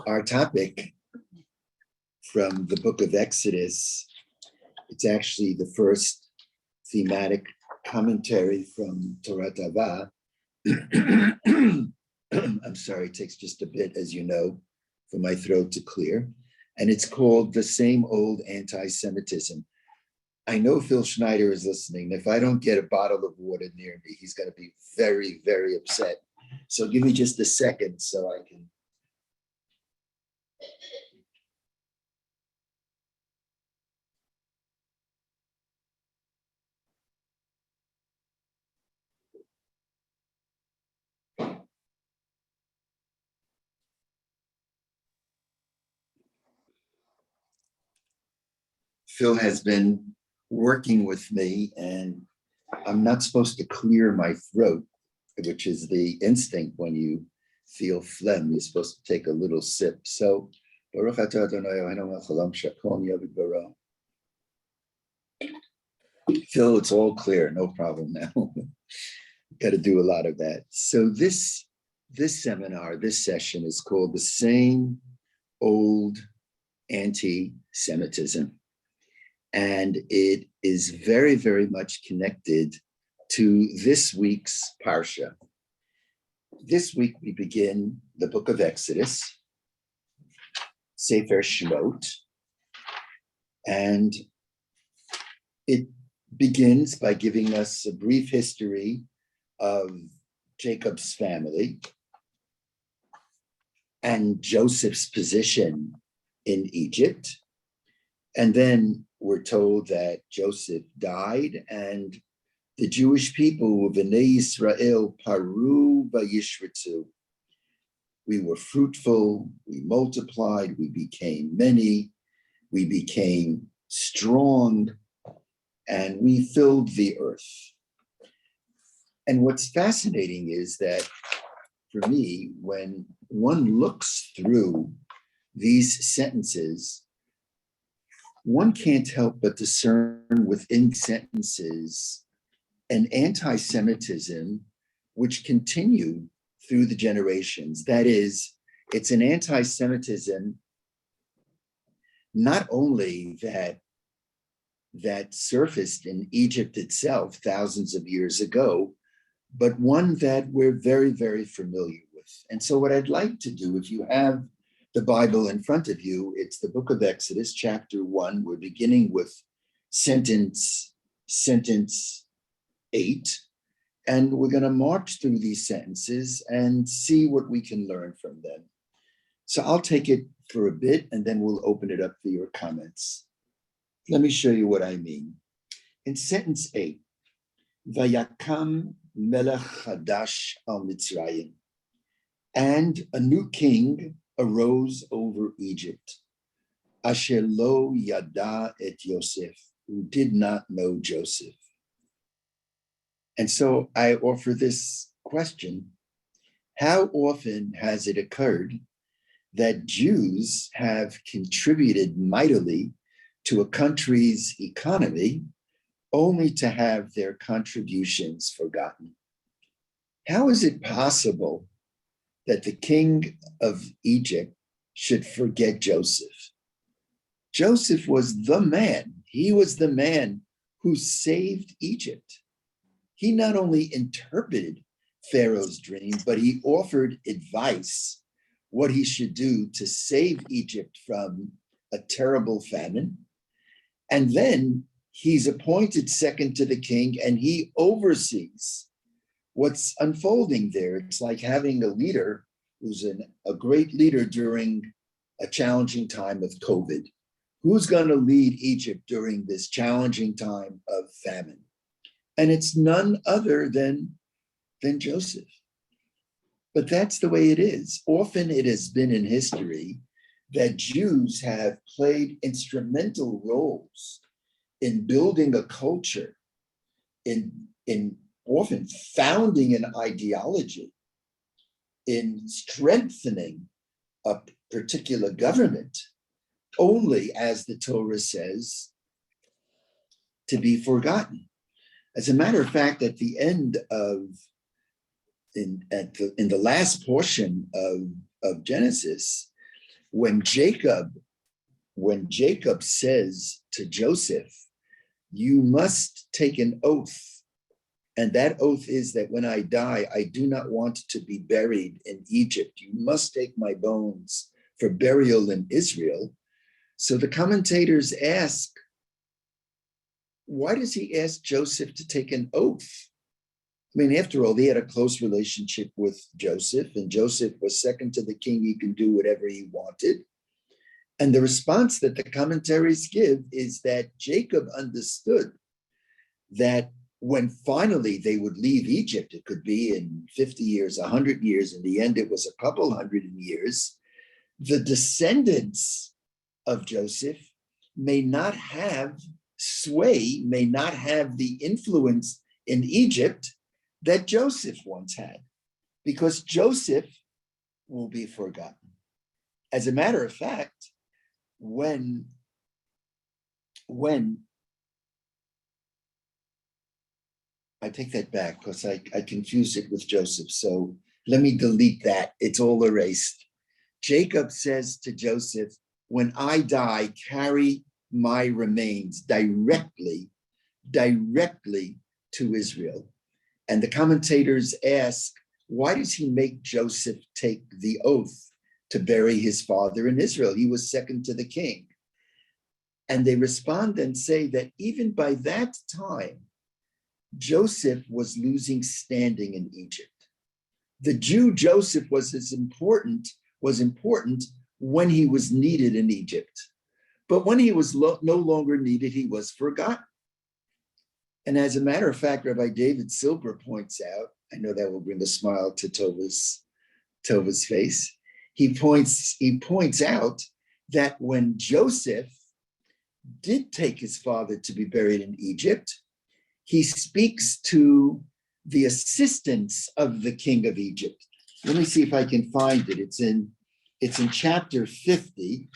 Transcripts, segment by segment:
Our topic from the book of Exodus, it's actually the first thematic commentary from Torah. I'm sorry, it takes just a bit, as you know, for my throat to clear. And it's called The Same Old Anti-Semitism. I know Phil Schneider is listening. If I don't get a bottle of water near me, he's going to be very, very upset. So give me just a second so I can. Phil has been working with me, and I'm not supposed to clear my throat, which is the instinct when you feel phlegm. You're supposed to take a little sip. So, Baruch atah Adonai Eloheinu melech haolam she'kol nהיה b'dbaro. Phil, it's all clear, no problem now. Got to do a lot of that. So this seminar, this session is called The Same Old Anti-Semitism. And it is very, very much connected to this week's Parsha. This week we begin the book of Exodus, Sefer Shemot, and it begins by giving us a brief history of Jacob's family and Joseph's position in Egypt. And then we're told that Joseph died and the Jewish people, B'nai Yisrael, paru vayishritzu. We were fruitful, we multiplied, we became many, we became strong, and we filled the earth. And what's fascinating is that for me, when one looks through these sentences, one can't help but discern within sentences an anti-Semitism which continued through the generations. That is, it's an anti-Semitism not only that surfaced in Egypt itself thousands of years ago, but one that we're very, very familiar with. And so what I'd like to do, if you have the Bible in front of you, it's the book of Exodus, chapter 1. We're beginning with sentence 8. And we're going to march through these sentences and see what we can learn from them. So I'll take it for a bit, and then we'll open it up for your comments. Let me show you what I mean. In sentence 8, Vayakam melech chadash al Mitzrayim, and a new king arose over Egypt, asher lo yada et Yosef, who did not know Joseph. And so I offer this question: how often has it occurred that Jews have contributed mightily to a country's economy only to have their contributions forgotten? How is it possible that the king of Egypt should forget Joseph? Joseph was the man. He was the man who saved Egypt. He not only interpreted Pharaoh's dream, but he offered advice what he should do to save Egypt from a terrible famine. And then he's appointed second to the king, and he oversees what's unfolding there. It's like having a leader who's a great leader during a challenging time of COVID. Who's going to lead Egypt during this challenging time of famine? And it's none other than Joseph. But that's the way it is. Often it has been in history that Jews have played instrumental roles in building a culture, in often founding an ideology, in strengthening a particular government, only, as the Torah says, to be forgotten. As a matter of fact, at the end in the last portion of Genesis, when Jacob says to Joseph, you must take an oath, and that oath is that when I die, I do not want to be buried in Egypt. You must take my bones for burial in Israel. So the commentators ask, why does he ask Joseph to take an oath? I mean, after all, he had a close relationship with Joseph, and Joseph was second to the king. He can do whatever he wanted. And the response that the commentaries give is that Jacob understood that when finally they would leave Egypt, it could be in 50 years, 100 years, in the end, it was a couple hundred years, the descendants of Joseph may not have sway, may not have the influence in Egypt that Joseph once had, because Joseph will be forgotten. As a matter of fact, when I take that back because I confused it with Joseph. So let me delete that. It's all erased. Jacob says to Joseph, when I die, carry my remains directly to Israel. And the commentators ask, why does he make Joseph take the oath to bury his father in Israel? He was second to the king. And they respond and say that even by that time, Joseph was losing standing in Egypt. The Jew Joseph was important when he was needed in Egypt. But when he was no longer needed, he was forgotten. And as a matter of fact, Rabbi David Silber points out, I know that will bring a smile to Tova's face. He points out that when Joseph did take his father to be buried in Egypt, he speaks to the assistants of the king of Egypt. Let me see if I can find it. It's in chapter 50.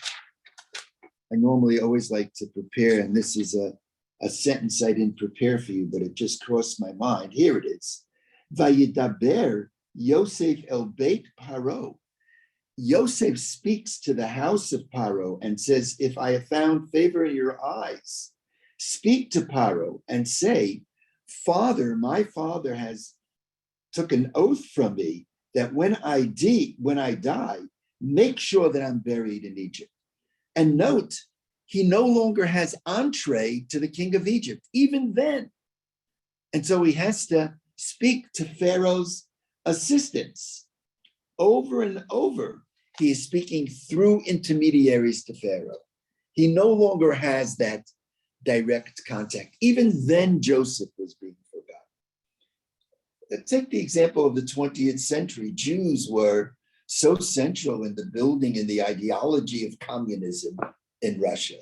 I normally always like to prepare, and this is a sentence I didn't prepare for you, but it just crossed my mind. Here it is. Vayidaber Yosef el Beit Paro. Yosef speaks to the house of Pharaoh and says, if I have found favor in your eyes, speak to Pharaoh and say, Father, my father has took an oath from me that when I die, make sure that I'm buried in Egypt. And note, he no longer has entree to the king of Egypt, even then. And so he has to speak to Pharaoh's assistants. Over and over, he is speaking through intermediaries to Pharaoh. He no longer has that direct contact. Even then, Joseph was being forgotten. Take the example of the 20th century. Jews were so central in the building and the ideology of communism in Russia.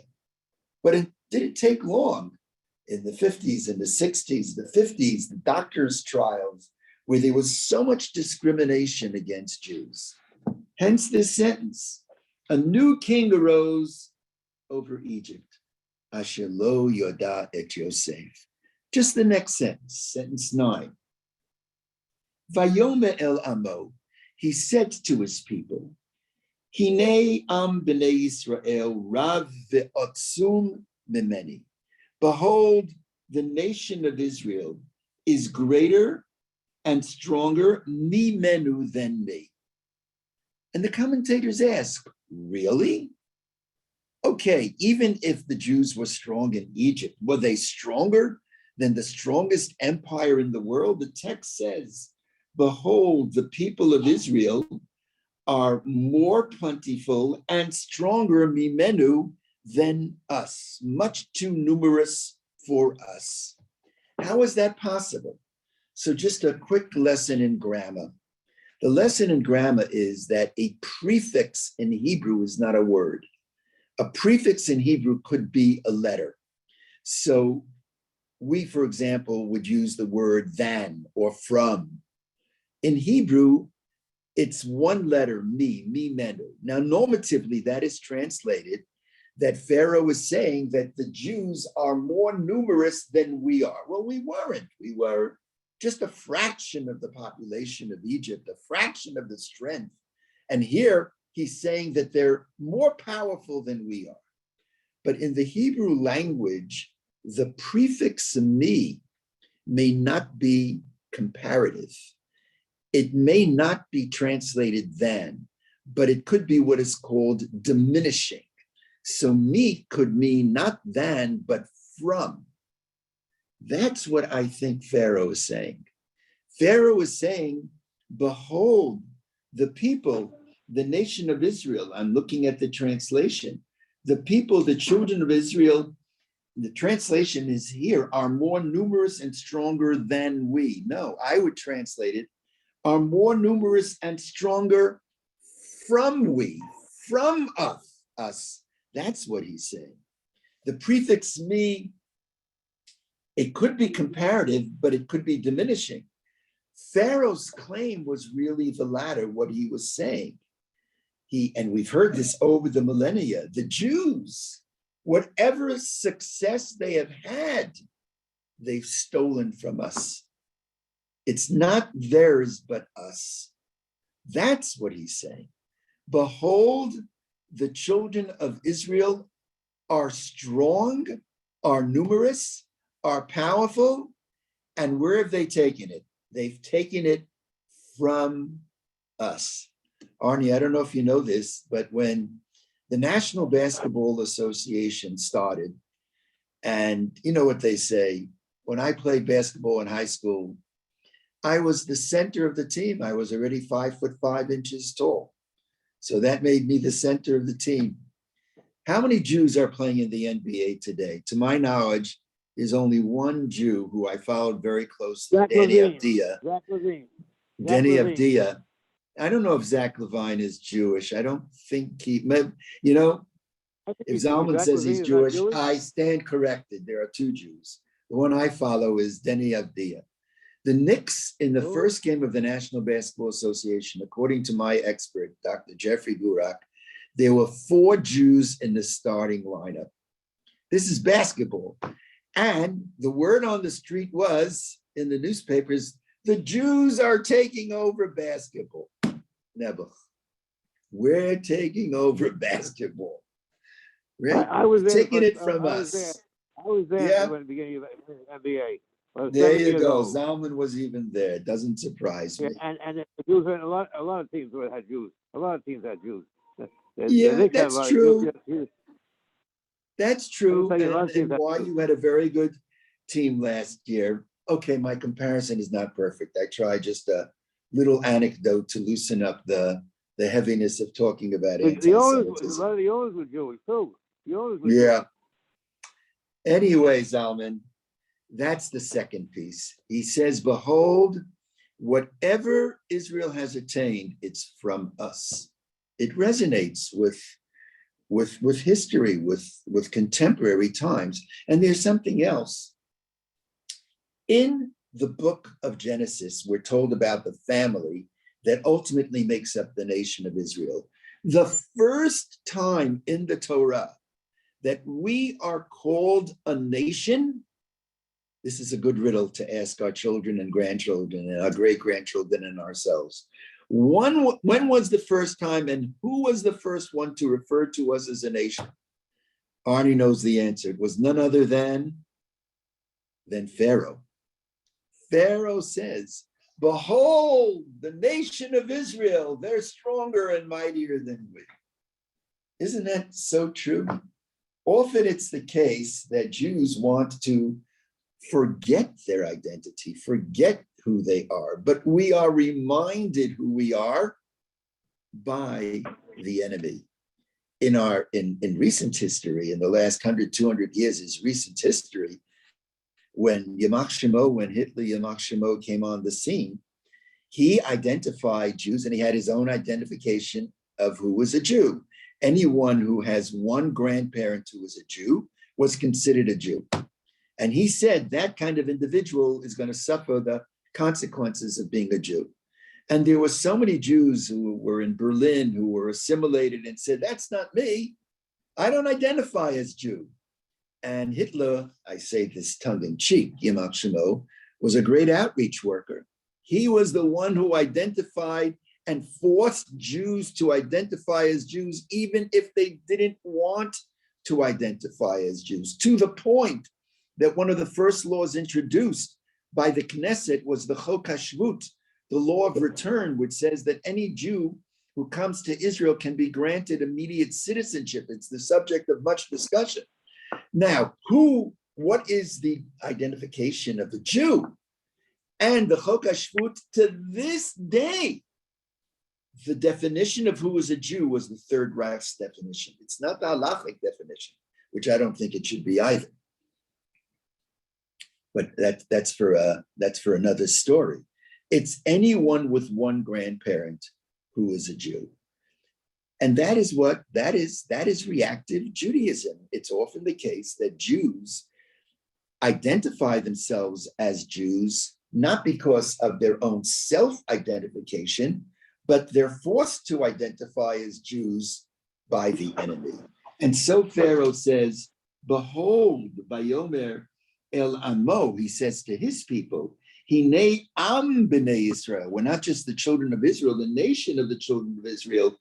But it didn't take long. In the 50s and the 60s, the 50s, the doctors' trials, where there was so much discrimination against Jews. Hence this sentence, a new king arose over Egypt, Asher lo yoda et Yosef. Just the next sentence, sentence 9. Vayome el amo, he said to his people, Hine am b'nei Yisrael rav ve'otzum mimeni. Behold, the nation of Israel is greater and stronger mimenu than me. And the commentators ask, really? Okay, even if the Jews were strong in Egypt, were they stronger than the strongest empire in the world? The text says, behold, the people of Israel are more plentiful and stronger mimenu than us, much too numerous for us. How is that possible? So just a quick lesson in grammar. The lesson in grammar is that a prefix in Hebrew is not a word. A prefix in Hebrew could be a letter. So we, for example, would use the word than or from. In Hebrew, it's one letter, menu. Now, normatively, that is translated that Pharaoh is saying that the Jews are more numerous than we are. Well, we weren't. We were just a fraction of the population of Egypt, a fraction of the strength. And here he's saying that they're more powerful than we are. But in the Hebrew language, the prefix me may not be comparative. It may not be translated than, but it could be what is called diminishing. So me could mean not than, but from. That's what I think Pharaoh is saying. Pharaoh is saying, behold, the people, the nation of Israel. I'm looking at the translation. The people, the children of Israel, the translation is here, are more numerous and stronger than we. No, I would translate it, are more numerous and stronger from we, from us. That's what he's saying. The prefix me, it could be comparative, but it could be diminishing. Pharaoh's claim was really the latter, what he was saying. And we've heard this over the millennia, the Jews, whatever success they have had, they've stolen from us. It's not theirs, but us. That's what he's saying. Behold, the children of Israel are strong, are numerous, are powerful, and where have they taken it? They've taken it from us. Arnie, I don't know if you know this, but when the National Basketball Association started, and you know what they say, when I played basketball in high school, I was the center of the team. I was already 5'5" tall. So that made me the center of the team. How many Jews are playing in the NBA today? To my knowledge, there's only one Jew who I followed very closely, Danny Avdia. Danny Avdia. I don't know if Zach Levine is Jewish. I don't think he, you know, if Zalman says he's Jewish, I stand corrected. There are two Jews. The one I follow is Danny Avdia. The Knicks in the first game of the National Basketball Association, according to my expert, Dr. Jeffrey Gurak, there were 4 Jews in the starting lineup. This is basketball. And the word on the street was, in the newspapers, the Jews are taking over basketball. Never. We're taking over basketball. Right? I was there, taking it from us. I was there at the beginning of the NBA. There you go. Zalman was even there. It doesn't surprise me. And the Jews, a lot of teams had Jews. A lot of teams had Jews. That's true. That's true. And why you had a very good team last year. Okay, my comparison is not perfect. I try just a little anecdote to loosen up the heaviness of talking about anti-Semitism. A lot of the owners were Jewish too. Yeah. Anyway, Zalman, that's the second piece. He says, behold, whatever Israel has attained, it's from us. It resonates with history, with contemporary times. And there's something else. In the book of Genesis, we're told about the family that ultimately makes up the nation of Israel. The first time in the Torah that we are called a nation, this is a good riddle to ask our children and grandchildren and our great-grandchildren and ourselves. When was the first time and who was the first one to refer to us as a nation? Arnie knows the answer. It was none other than Pharaoh. Pharaoh says, behold, the nation of Israel, they're stronger and mightier than we. Isn't that so true? Often it's the case that Jews want to forget their identity, forget who they are, but we are reminded who we are by the enemy. In recent history, in the last 100, 200 years is recent history, when Hitler, Yamach Shemo came on the scene, he identified Jews and he had his own identification of who was a Jew. Anyone who has one grandparent who was a Jew was considered a Jew. And he said that kind of individual is going to suffer the consequences of being a Jew. And there were so many Jews who were in Berlin who were assimilated and said, that's not me. I don't identify as Jew. And Hitler, I say this tongue in cheek, Yamach Shemo, was a great outreach worker. He was the one who identified and forced Jews to identify as Jews, even if they didn't want to identify as Jews, to the point that one of the first laws introduced by the Knesset was the Chok HaShvut, the law of return, which says that any Jew who comes to Israel can be granted immediate citizenship. It's the subject of much discussion. Now, what is the identification of a Jew? And the Chok HaShvut, to this day, the definition of who is a Jew was the Third Reich's definition. It's not the halachic definition, which I don't think it should be either. But that's for another story. It's anyone with one grandparent who is a Jew. And that is reactive Judaism. It's often the case that Jews identify themselves as Jews, not because of their own self-identification, but they're forced to identify as Jews by the enemy. And so Pharaoh says, behold, Vayomer El Amo, he says to his people, Hinei Am B'nei Israel. We're not just the children of Israel, the nation of the children of Israel.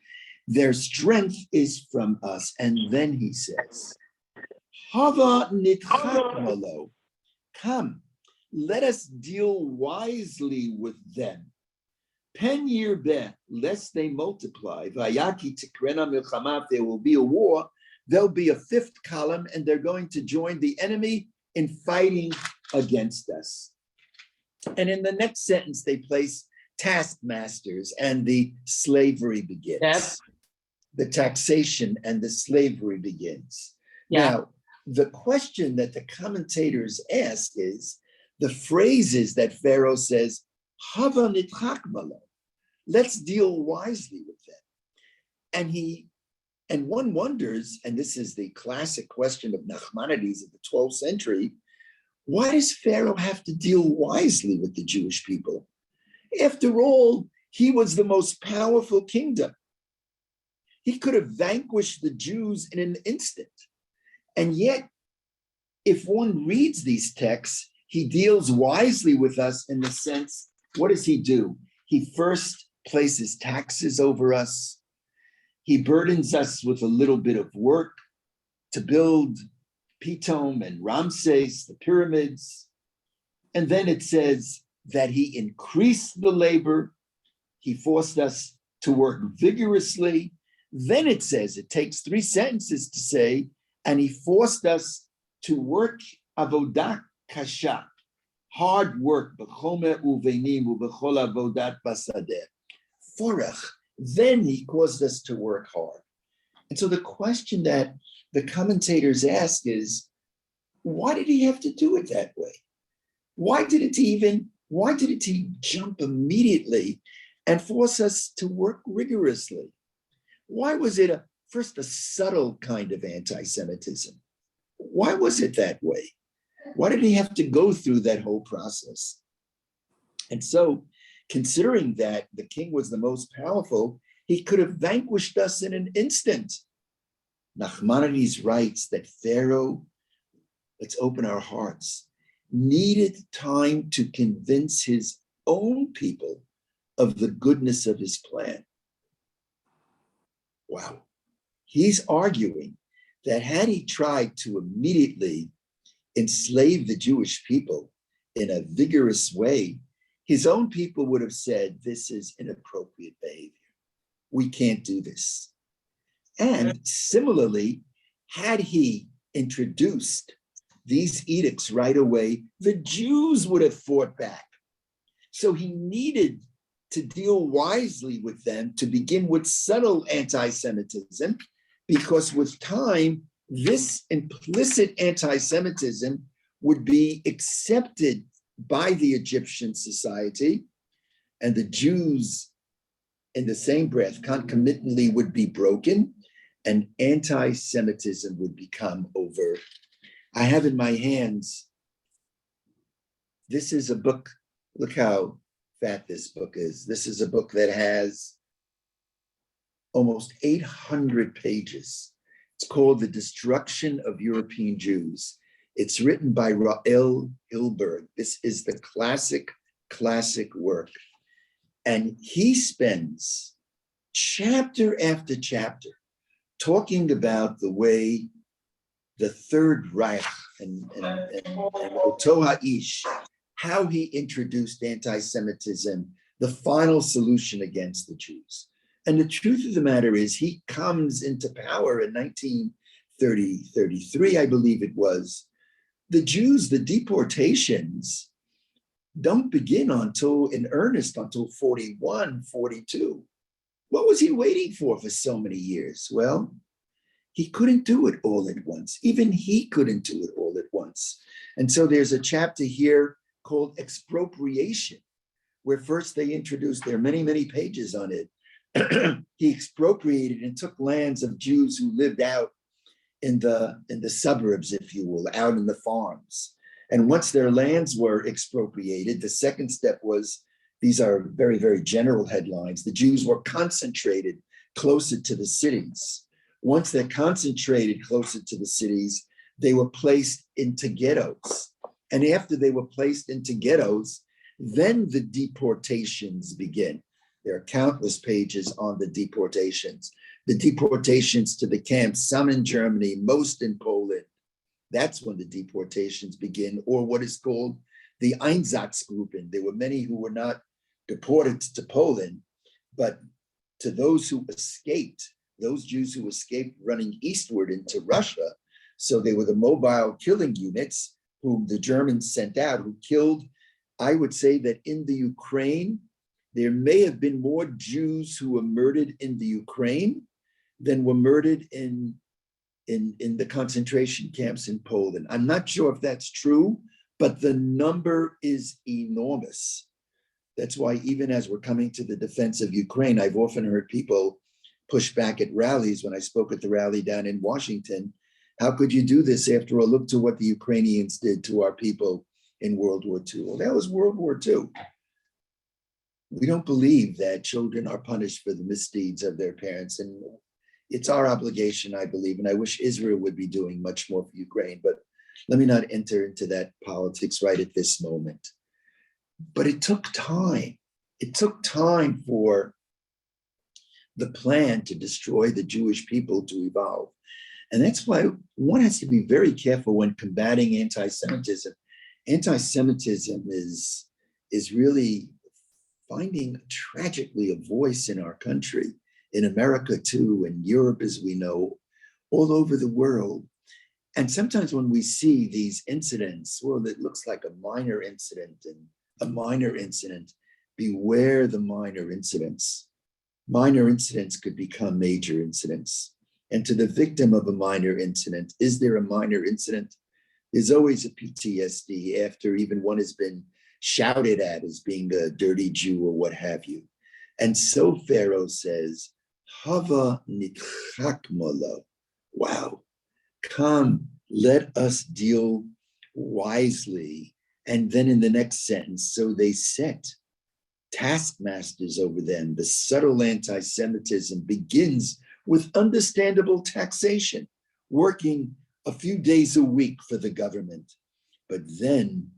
Their strength is from us. And then he says, Hava nitchak malo. Come, let us deal wisely with them. Pen yirbeh, lest they multiply. Vayaki tikrena milchama, if there will be a war, there'll be a fifth column, and they're going to join the enemy in fighting against us. And in the next sentence, they place taskmasters, and the slavery begins. Yep. The taxation and the slavery begins. Yeah. Now, the question that the commentators ask is the phrases that Pharaoh says, Hava nitchak malo. Let's deal wisely with them. And one wonders, and this is the classic question of Nachmanides of the 12th century, why does Pharaoh have to deal wisely with the Jewish people? After all, he was the most powerful kingdom. He could have vanquished the Jews in an instant. And yet, if one reads these texts, he deals wisely with us in the sense, what does he do? He first places taxes over us. He burdens us with a little bit of work to build Pitom and Ramses, the pyramids. And then it says that he increased the labor. He forced us to work vigorously. Then it says, it takes 3 sentences to say, and he forced us to work avodah kasha, hard work, b'chomer uvenim u'b'chol avodat basadeh. Forach, then he caused us to work hard. And so the question that the commentators ask is, why did he have to do it that way? Why did he jump immediately and force us to work rigorously? Why was it first a subtle kind of anti-Semitism? Why was it that way? Why did he have to go through that whole process? And so, considering that the king was the most powerful, he could have vanquished us in an instant. Nachmanides writes that Pharaoh, let's open our hearts, needed time to convince his own people of the goodness of his plan. Wow. He's arguing that had he tried to immediately enslave the Jewish people in a vigorous way, his own people would have said, this is inappropriate behavior. We can't do this. And similarly, had he introduced these edicts right away, the Jews would have fought back. So he needed to deal wisely with them, to begin with subtle anti-Semitism, because with time, this implicit anti-Semitism would be accepted by the Egyptian society, and the Jews, in the same breath, concomitantly would be broken, and anti-Semitism would become overt. I have in my hands, this is a book, look how fat this book is. This is a book that has almost 800 pages. It's called The Destruction of European Jews. It's written by Rael Hilberg. This is the classic work. And he spends chapter after chapter talking about the way the Third Reich and Oto Ha'ish, how he introduced anti-Semitism, the final solution against the Jews. And the truth of the matter is he comes into power in 1933, I believe it was. The Jews, the deportations don't begin until, in earnest, until 41, 42. What was he waiting for so many years? Well, he couldn't do it all at once. Even he couldn't do it all at once. And so there's a chapter here called Expropriation, where first they introduced, there are many, many pages on it. He expropriated and took lands of Jews who lived out in the suburbs, if you will, out in the farms. And once their lands were expropriated, the second step was, these are very, very general headlines, the Jews were concentrated closer to the cities. Once they're concentrated closer to the cities, they were placed into ghettos. And after they were placed into ghettos, then the deportations begin. There are countless pages on the deportations. The deportations to the camps, some in Germany, most in Poland. That's when the deportations begin, or what is called the Einsatzgruppen. There were many who were not deported to Poland, but to those who escaped, those Jews who escaped running eastward into Russia. So they were the mobile killing units whom the Germans sent out, who killed. I would say that in the Ukraine, there may have been more Jews who were murdered in the Ukraine than were murdered in the concentration camps in Poland. I'm not sure if that's true, but the number is enormous. That's why even as we're coming to the defense of Ukraine, I've often heard people push back at rallies. When I spoke at the rally down in Washington, how could you do this? After all, look to what the Ukrainians did to our people in World War II. Well, that was World War II. We don't believe that children are punished for the misdeeds of their parents. And it's our obligation, I believe, and I wish Israel would be doing much more for Ukraine, but let me not enter into that politics right at this moment. But it took time. It took time for the plan to destroy the Jewish people to evolve. And that's why one has to be very careful when combating anti-Semitism. Anti-Semitism is really finding tragically a voice in our country, in America too, in Europe, as we know, all over the world. And sometimes when we see these incidents, well, it looks like a minor incident and a minor incident. Beware the minor incidents. Minor incidents could become major incidents. And to the victim of a minor incident, is there a minor incident? There's always a PTSD after even one has been shouted at as being a dirty Jew or what have you. And so Pharaoh says, Hava nitchakmolo. Wow, come, let us deal wisely. And then in the next sentence, so they set taskmasters over them. The subtle anti-Semitism begins with understandable taxation, working a few days a week for the government. But then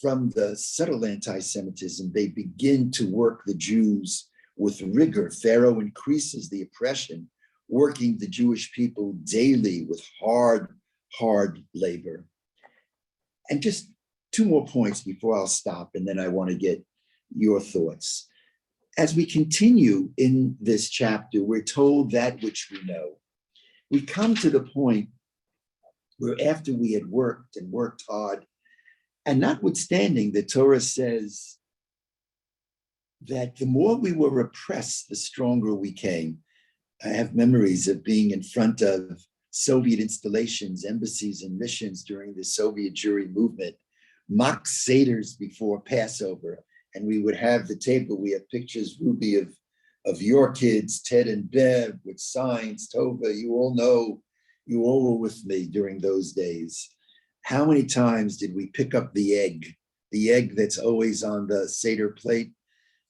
from the subtle anti-Semitism, they begin to work the Jews with rigor. Pharaoh increases the oppression, working the Jewish people daily with hard labor. And just two more points before I'll stop, and then I want to get your thoughts. As we continue in this chapter, we're told that which we know. We come to the point where after we had worked and worked hard, and notwithstanding, the Torah says that the more we were oppressed, the stronger we came. I have memories of being in front of Soviet installations, embassies, and missions during the Soviet Jewry movement, mock Seders before Passover. And we would have the table, we have pictures, Ruby, of your kids, Ted and Bev, with signs, Tova, you all know, you all were with me during those days. How many times did we pick up the egg that's always on the Seder plate?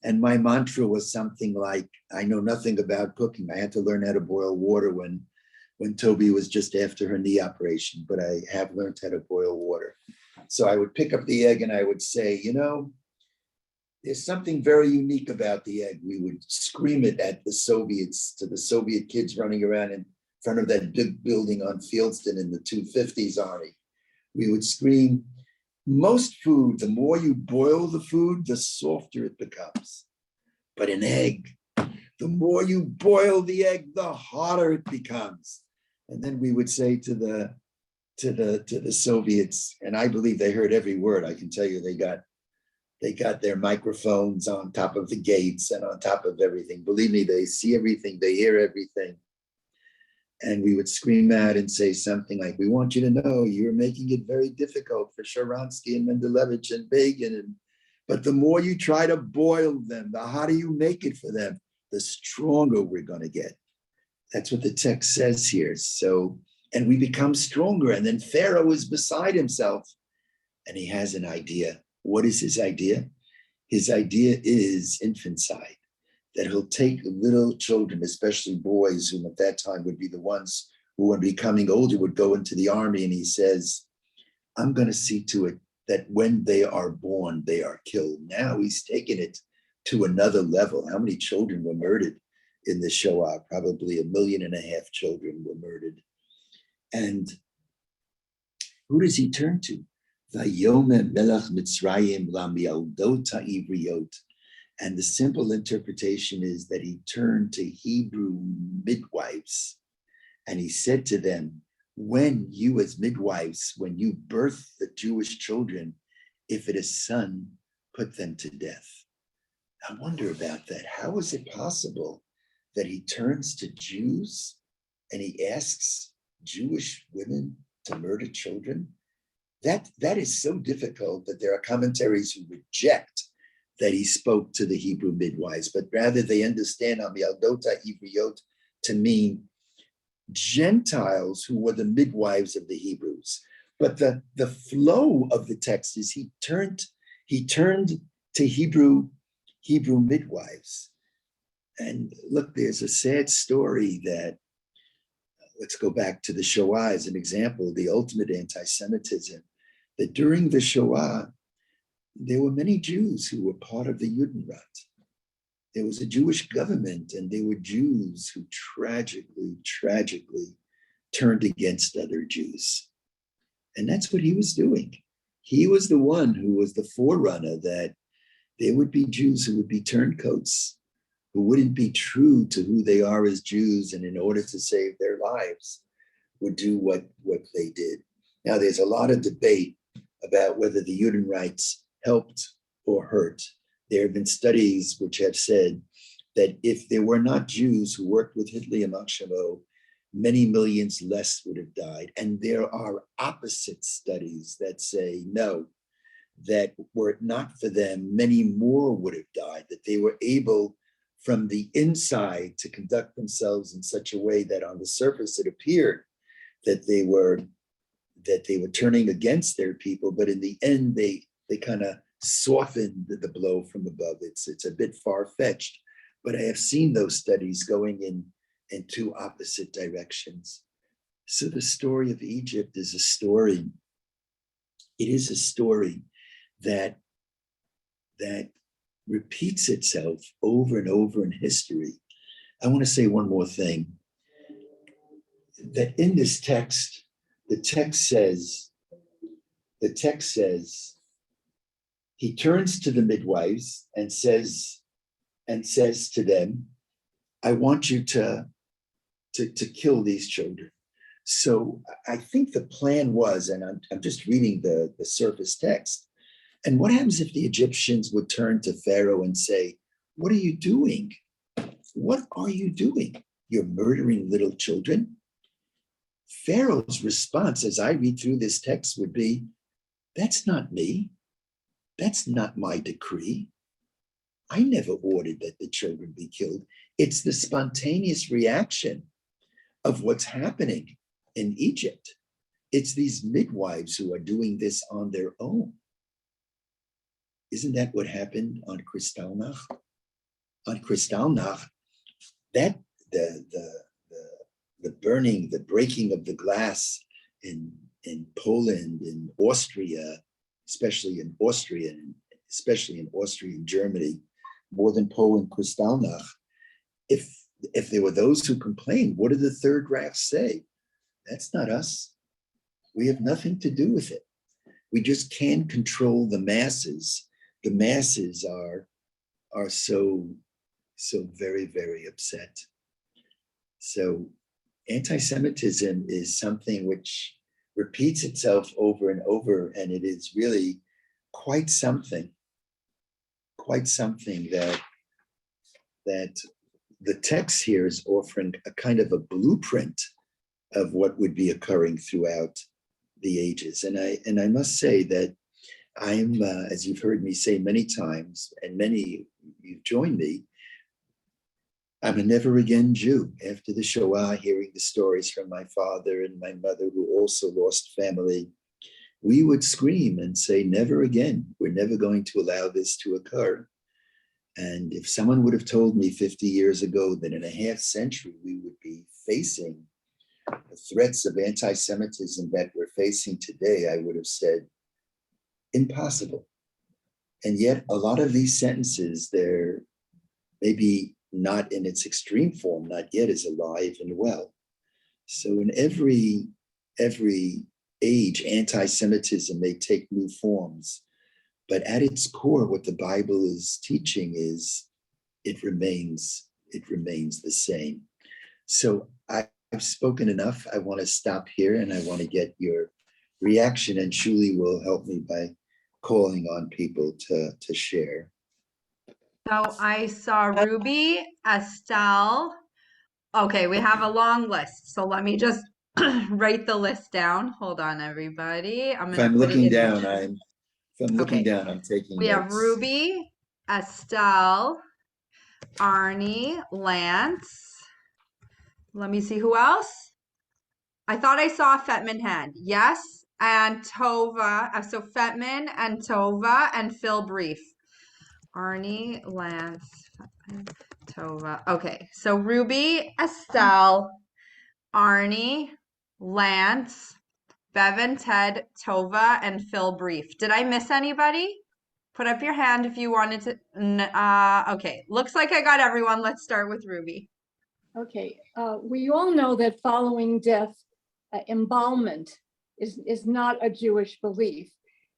And my mantra was something like, I know nothing about cooking. I had to learn how to boil water when Toby was just after her knee operation, but I have learned how to boil water. So I would pick up the egg and I would say, you know, There's something very unique about the egg. We would scream it at the Soviets, to the Soviet kids running around in front of that big building on Fieldston in the 250s Army. We would scream, most food, the more you boil the food, the softer it becomes. But an egg, the more you boil the egg, the harder it becomes. And then we would say to the Soviets, and I believe they heard every word. I can tell you they got their microphones on top of the gates and on top of everything. Believe me, they see everything, they hear everything. And we would scream out and say something like, we want you to know you're making it very difficult for Sharansky and Mendelevich and Begin. But the more you try to boil them, the harder you make it for them, the stronger we're going to get. That's what the text says here. So, and we become stronger. And then Pharaoh is beside himself and he has an idea. What is his idea? His idea is infanticide, that he'll take little children, especially boys, whom at that time would be the ones who, when becoming older, would go into the army. And he says, I'm going to see to it that when they are born, they are killed. Now he's taken it to another level. How many children were murdered in the Shoah? Probably 1.5 million children were murdered. And who does he turn to? Vayome melech Mitzrayim lamialdot ha'ivriot. And the simple interpretation is that he turned to Hebrew midwives and he said to them, when you as midwives, when you birth the Jewish children, if it is son, put them to death. I wonder about that. How is it possible that he turns to Jews and he asks Jewish women to murder children? That is so difficult that there are commentaries who reject that he spoke to the Hebrew midwives, but rather they understand Amialdota Ivriot to mean Gentiles who were the midwives of the Hebrews. But the flow of the text is he turned to Hebrew midwives. And look, there's a sad story that, let's go back to the Shoah as an example, the ultimate anti-Semitism, that during the Shoah, there were many Jews who were part of the Judenrat. There was a Jewish government and there were Jews who tragically turned against other Jews. And that's what he was doing. He was the one who was the forerunner that there would be Jews who would be turncoats, who wouldn't be true to who they are as Jews, and in order to save their lives, would do what they did. Now, there's a lot of debate about whether the Judenrites helped or hurt. There have been studies which have said that if there were not Jews who worked with Hitler and Shemo, many millions less would have died. And there are opposite studies that say no, that were it not for them, many more would have died, that they were able from the inside to conduct themselves in such a way that on the surface it appeared that they were turning against their people, but in the end they kind of softened the blow from above. It's a bit far-fetched, but I have seen those studies going in two opposite directions. So the story of Egypt is a story. It is a story that repeats itself over and over in history. I want to say one more thing, that in this text, the text says, he turns to the midwives and says to them, I want you to kill these children. So I think the plan was, and I'm just reading the surface text, and what happens if the Egyptians would turn to Pharaoh and say, what are you doing? What are you doing? You're murdering little children? Pharaoh's response, as I read through this text, would be, that's not me. That's not my decree. I never ordered that the children be killed. It's the spontaneous reaction of what's happening in Egypt. It's these midwives who are doing this on their own. Isn't that what happened on Kristallnacht? On Kristallnacht, that the burning, the breaking of the glass in Poland, in Austria, especially in Austria, and especially in Austria and Germany, more than Poe and Kristallnacht, if there were those who complained, what did the Third Reich say? That's not us. We have nothing to do with it. We just can't control the masses. The masses are so very, very upset. So anti-Semitism is something which repeats itself over and over, and it is really quite something that the text here is offering a kind of a blueprint of what would be occurring throughout the ages. And I must say that I'm, as you've heard me say many times, and many you've joined me, I'm a never again Jew. After the Shoah, hearing the stories from my father and my mother, who also lost family, we would scream and say, never again. We're never going to allow this to occur. And if someone would have told me 50 years ago that in a half century we would be facing the threats of anti-Semitism that we're facing today, I would have said, impossible. And yet a lot of these sentences, they're maybe not in its extreme form, not yet as alive and well. So in every age, anti-Semitism may take new forms, but at its core, what the Bible is teaching is it remains the same. So I've spoken enough. I want to stop here and I want to get your reaction, and Shuli will help me by calling on people to share. So I saw Ruby, Estelle. Okay, we have a long list. So let me just write the list down. Hold on, everybody. If I'm looking down, I'm taking We have notes. Ruby, Estelle, Arnie, Lance. Let me see who else. I thought I saw a Fetman hand. Yes, and Tova. So Fetman and Tova and Phil Brief. Arnie, Lance, Tova. Okay, so Ruby, Estelle, Arnie, Lance, Bevan, Ted, Tova, and Phil Brief. Did I miss anybody? Put up your hand if you wanted to. Okay, looks like I got everyone. Let's start with Ruby. Okay, we all know that following death, embalmment is not a Jewish belief.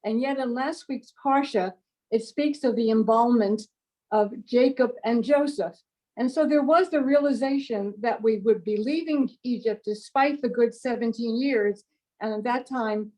And yet in last week's Parsha, it speaks of the embalmment of Jacob and Joseph. And so there was the realization that we would be leaving Egypt despite the good 17 years. And at that time,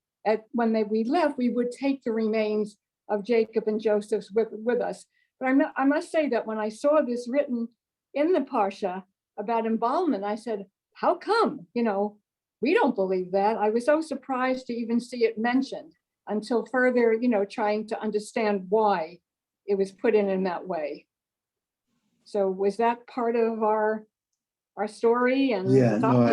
when we left, we would take the remains of Jacob and Joseph with us. But I must say that when I saw this written in the Parsha about embalmment, I said, how come? We don't believe that. I was so surprised to even see it mentioned until further, trying to understand why it was put in that way. So was that part of our story? And yeah, no,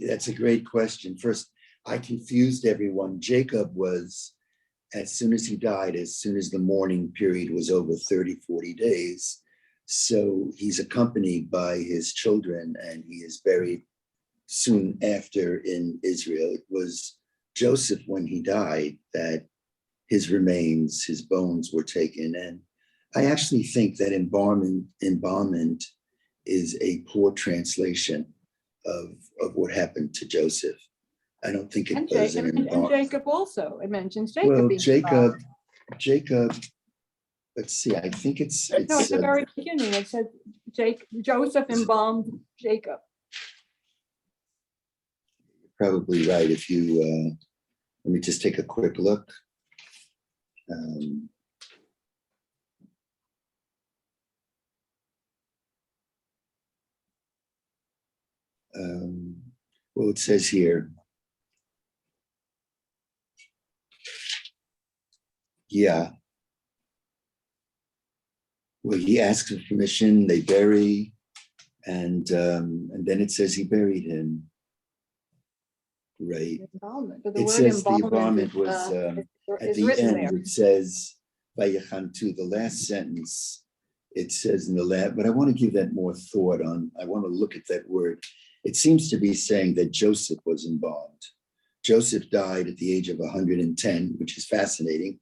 that's a great question. First, I confused everyone. Jacob was, as soon as he died, as soon as the mourning period was over 30, 40 days. So he's accompanied by his children and he is buried soon after in Israel. It was Joseph, when he died, that his remains, his bones were taken. And I actually think that embalmment is a poor translation of what happened to Joseph. I don't think it was an embalmment. And Jacob also, it mentions Jacob. Well, Jacob, let's see, I think it's no, at the very beginning, it said Joseph embalmed Jacob. Probably right. If you, let me just take a quick look. Well, it says here, yeah. Well, he asks for permission, they bury, and then it says he buried him. Right. It says the embalmment was at the end. There. It says Vayachantu, the last sentence. It says in the last, but I want to give that more thought on. I want to look at that word. It seems to be saying that Joseph was embalmed. Joseph died at the age of 110, which is fascinating.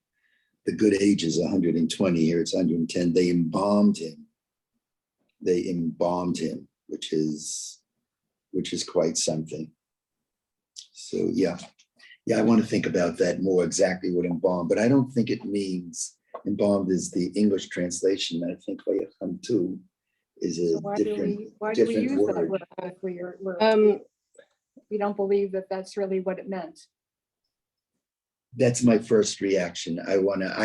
the good age is 120, here it's 110. They embalmed him. They embalmed him, which is quite something. So yeah, I want to think about that more, exactly what embalmed, but I don't think it means, embalmed is the English translation. I think Vayachamtu is a So why do different we use that word. word if we don't believe that that's really what it meant? That's my first reaction. I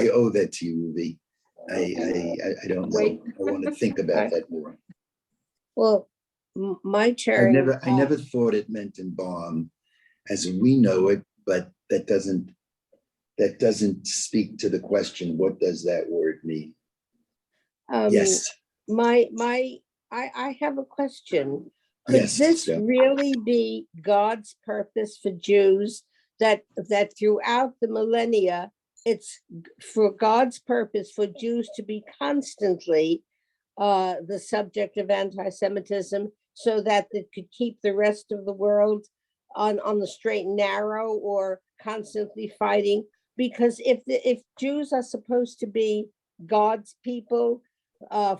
owe that to you, Ruby. I don't know. Wait. I want to think about that more. Well, my chair. I never thought it meant embalm as we know it, but that doesn't speak to the question, what does that word mean? Yes. I have a question. Could Yes, this so. really be God's purpose for Jews, that throughout the millennia, it's for God's purpose for Jews to be constantly the subject of anti-Semitism, so that they could keep the rest of the world on the straight and narrow, or constantly fighting? Because if Jews are supposed to be God's people,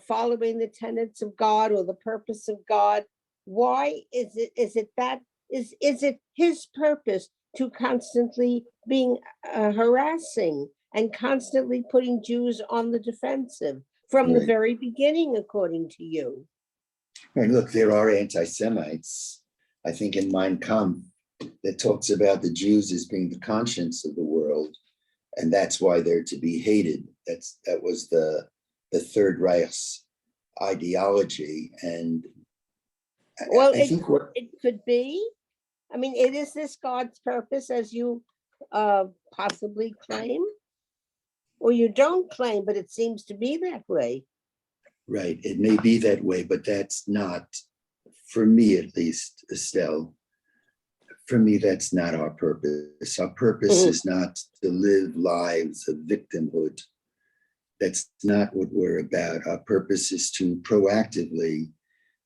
following the tenets of God or the purpose of God, why is it his purpose to constantly being harassing and constantly putting Jews on the defensive from the very beginning, according to you? Right, look, there are anti-Semites, I think in Mein Kampf, that talks about the Jews as being the conscience of the world, and that's why they're to be hated. That was the Third Reich's ideology, and well, I think it could be. I mean, is this God's purpose, as you possibly claim, or you don't claim, but it seems to be that way? Right, it may be that way, but that's not, for me at least, Estelle. For me, that's not our purpose. Our purpose is not to live lives of victimhood. That's not what we're about. Our purpose is to proactively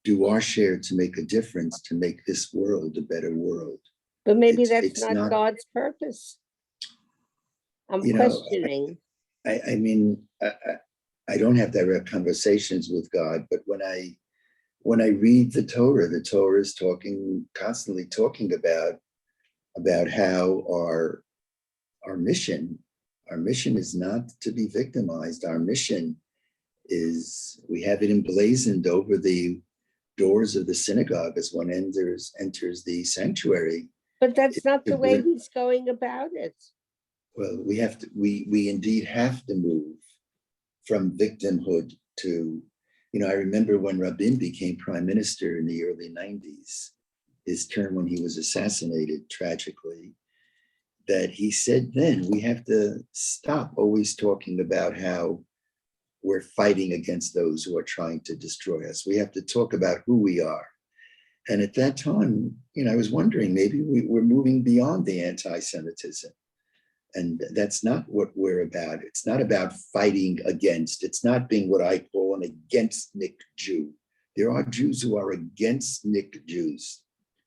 do our share to make a difference, to make this world a better world. But maybe it's not God's purpose. I'm questioning. I mean, I don't have direct conversations with God, but when I read the Torah is constantly talking about how our mission is not to be victimized. Our mission is, we have it emblazoned over the doors of the synagogue as one enters the sanctuary. But that's not the way he's going about it. Well, we indeed have to move from victimhood to, I remember when Rabin became prime minister in the early 90s, his term when he was assassinated tragically, that he said then, we have to stop always talking about how we're fighting against those who are trying to destroy us. We have to talk about who we are. And at that time, I was wondering, maybe we're moving beyond the anti-Semitism. And that's not what we're about. It's not about fighting against. It's not being what I call an against-Nick Jew. There are Jews who are against-Nick Jews,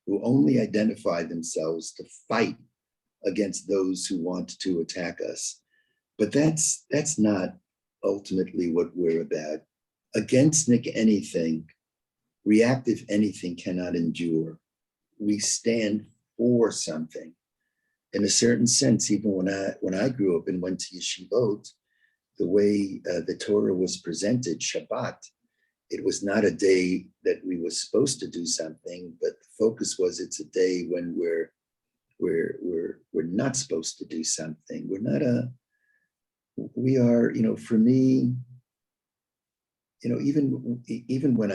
who only identify themselves to fight against those who want to attack us. But that's not ultimately what we're about. Against-Nick anything, reactive anything cannot endure. We stand for something. In a certain sense, even when I grew up and went to yeshivot, the way the Torah was presented, Shabbat, it was not a day that we were supposed to do something, but the focus was, it's a day when we're not supposed to do something. We are, for me, even when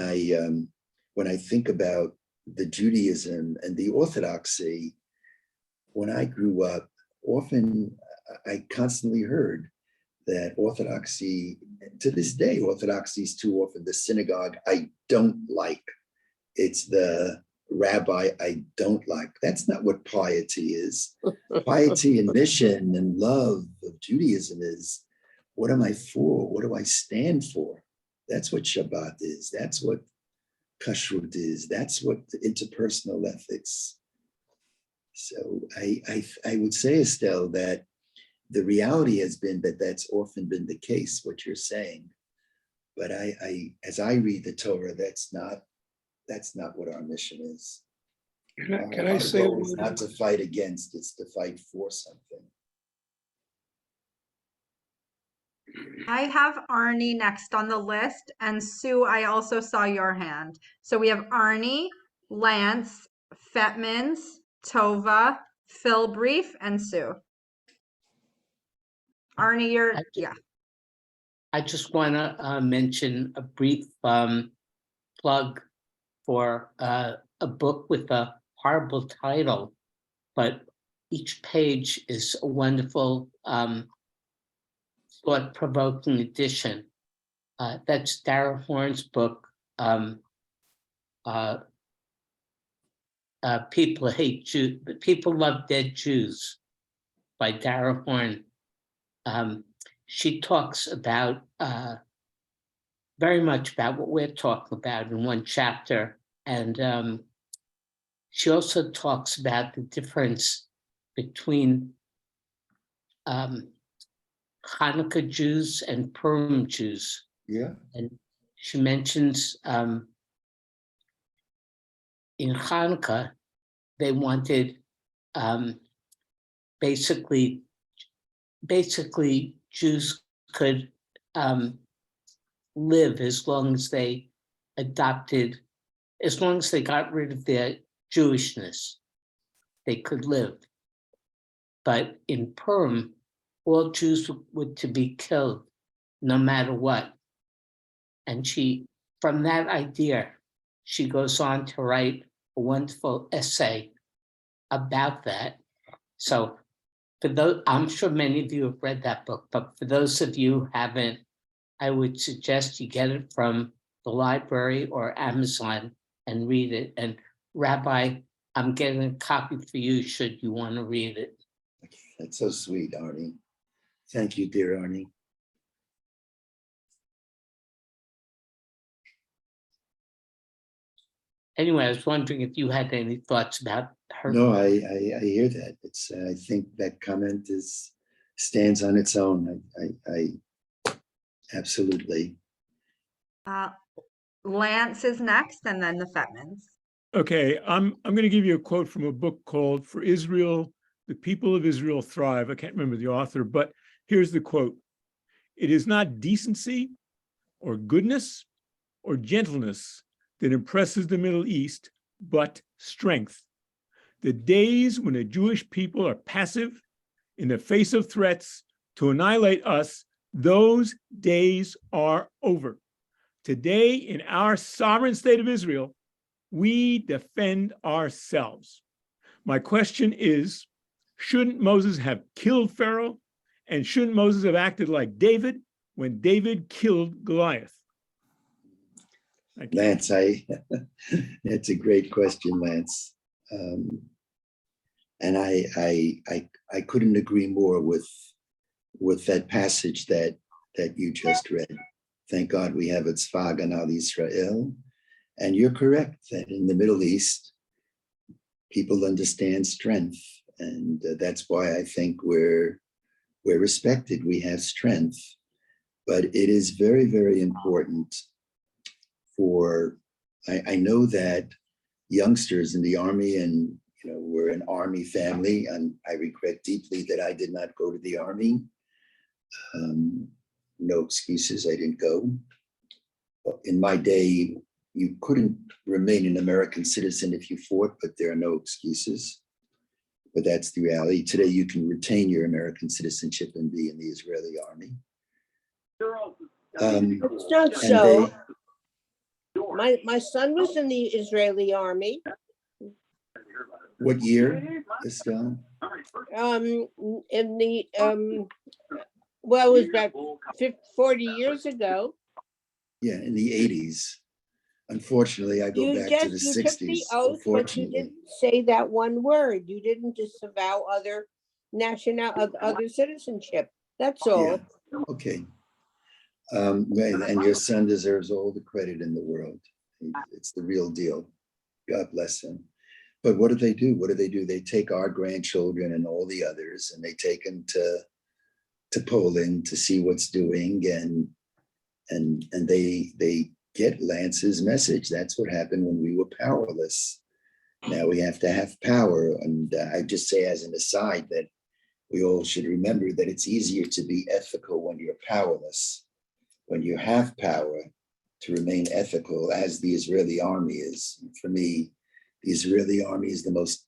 I think about the Judaism and the Orthodoxy, when I grew up, often I constantly heard that Orthodoxy, to this day, Orthodoxy is too often the synagogue I don't like. It's the rabbi I don't like. That's not what piety is. Piety and mission and love of Judaism is, what am I for? What do I stand for? That's what Shabbat is. That's what kashrut is. That's what the interpersonal ethics. So I would say, Estelle, that the reality has been that that's often been the case, what you're saying. But as I read the Torah, that's not what our mission is. Can I Our say a goal is word? not to fight against, it's to fight for something. I have Arnie next on the list, and Sue, I also saw your hand. So we have Arnie, Lance, Fetmans, Tova, Phil Brief, and Sue. Arnie, you're, I ju- yeah. I just want to mention a brief plug for a book with a horrible title, but each page is a wonderful thought-provoking addition. That's Dara Horn's book, People Hate Jews, People Love Dead Jews, by Dara Horn. She talks about very much about what we're talking about in one chapter. And she also talks about the difference between Hanukkah Jews and Purim Jews. Yeah. And she mentions in Hanukkah, they wanted basically Jews could live as long as they as long as they got rid of their Jewishness, they could live. But in Purim, all Jews were to be killed no matter what. And from that idea, she goes on to write a wonderful essay about that. So for those, I'm sure many of you have read that book, but for those of you who haven't, I would suggest you get it from the library or Amazon and read it. And Rabbi, I'm getting a copy for you should you want to read it. That's so sweet, Arnie. Thank you, dear Arnie. Anyway, I was wondering if you had any thoughts about her. No, I hear that. It's I think that comment stands on its own. I absolutely. Lance is next, and then the Fetmans. Okay, I'm going to give you a quote from a book called "For Israel, the People of Israel Thrive." I can't remember the author, but here's the quote. "It is not decency or goodness or gentleness that impresses the Middle East, but strength. The days when the Jewish people are passive in the face of threats to annihilate us, those days are over. Today, in our sovereign state of Israel, we defend ourselves. My question is, shouldn't Moses have killed Pharaoh? And shouldn't Moses have acted like David when David killed Goliath?" Thank you. Lance, that's a great question, Lance. And I couldn't agree more with that passage that you just read. Thank God we have Tzva Al Israel. And you're correct that in the Middle East, people understand strength. And that's why I think we're respected. We have strength. But it is very, very important I know that youngsters in the Army, and we're an Army family, and I regret deeply that I did not go to the Army. No excuses, I didn't go. In my day, you couldn't remain an American citizen if you fought, but there are no excuses. But that's the reality. Today, you can retain your American citizenship and be in the Israeli Army. It's not so. My son was in the Israeli army. What year, Estelle? In the well, it was about 40 years ago. Yeah, in the 80s. Unfortunately, I go You back to the took the 60s. oath, but you Unfortunately. didn't say that one word. You didn't disavow other citizenship. That's all. Yeah. Okay. And your son deserves all the credit in the world. It's the real deal. God bless him. But what do? What do? They take our grandchildren and all the others, and they take them to to Poland to see what's doing, and they get Lance's message. That's what happened when we were powerless. Now we have to have power. And I just say as an aside that we all should remember that it's easier to be ethical when you're powerless. When you have power, to remain ethical, as the Israeli army is. For me, the Israeli army is the most,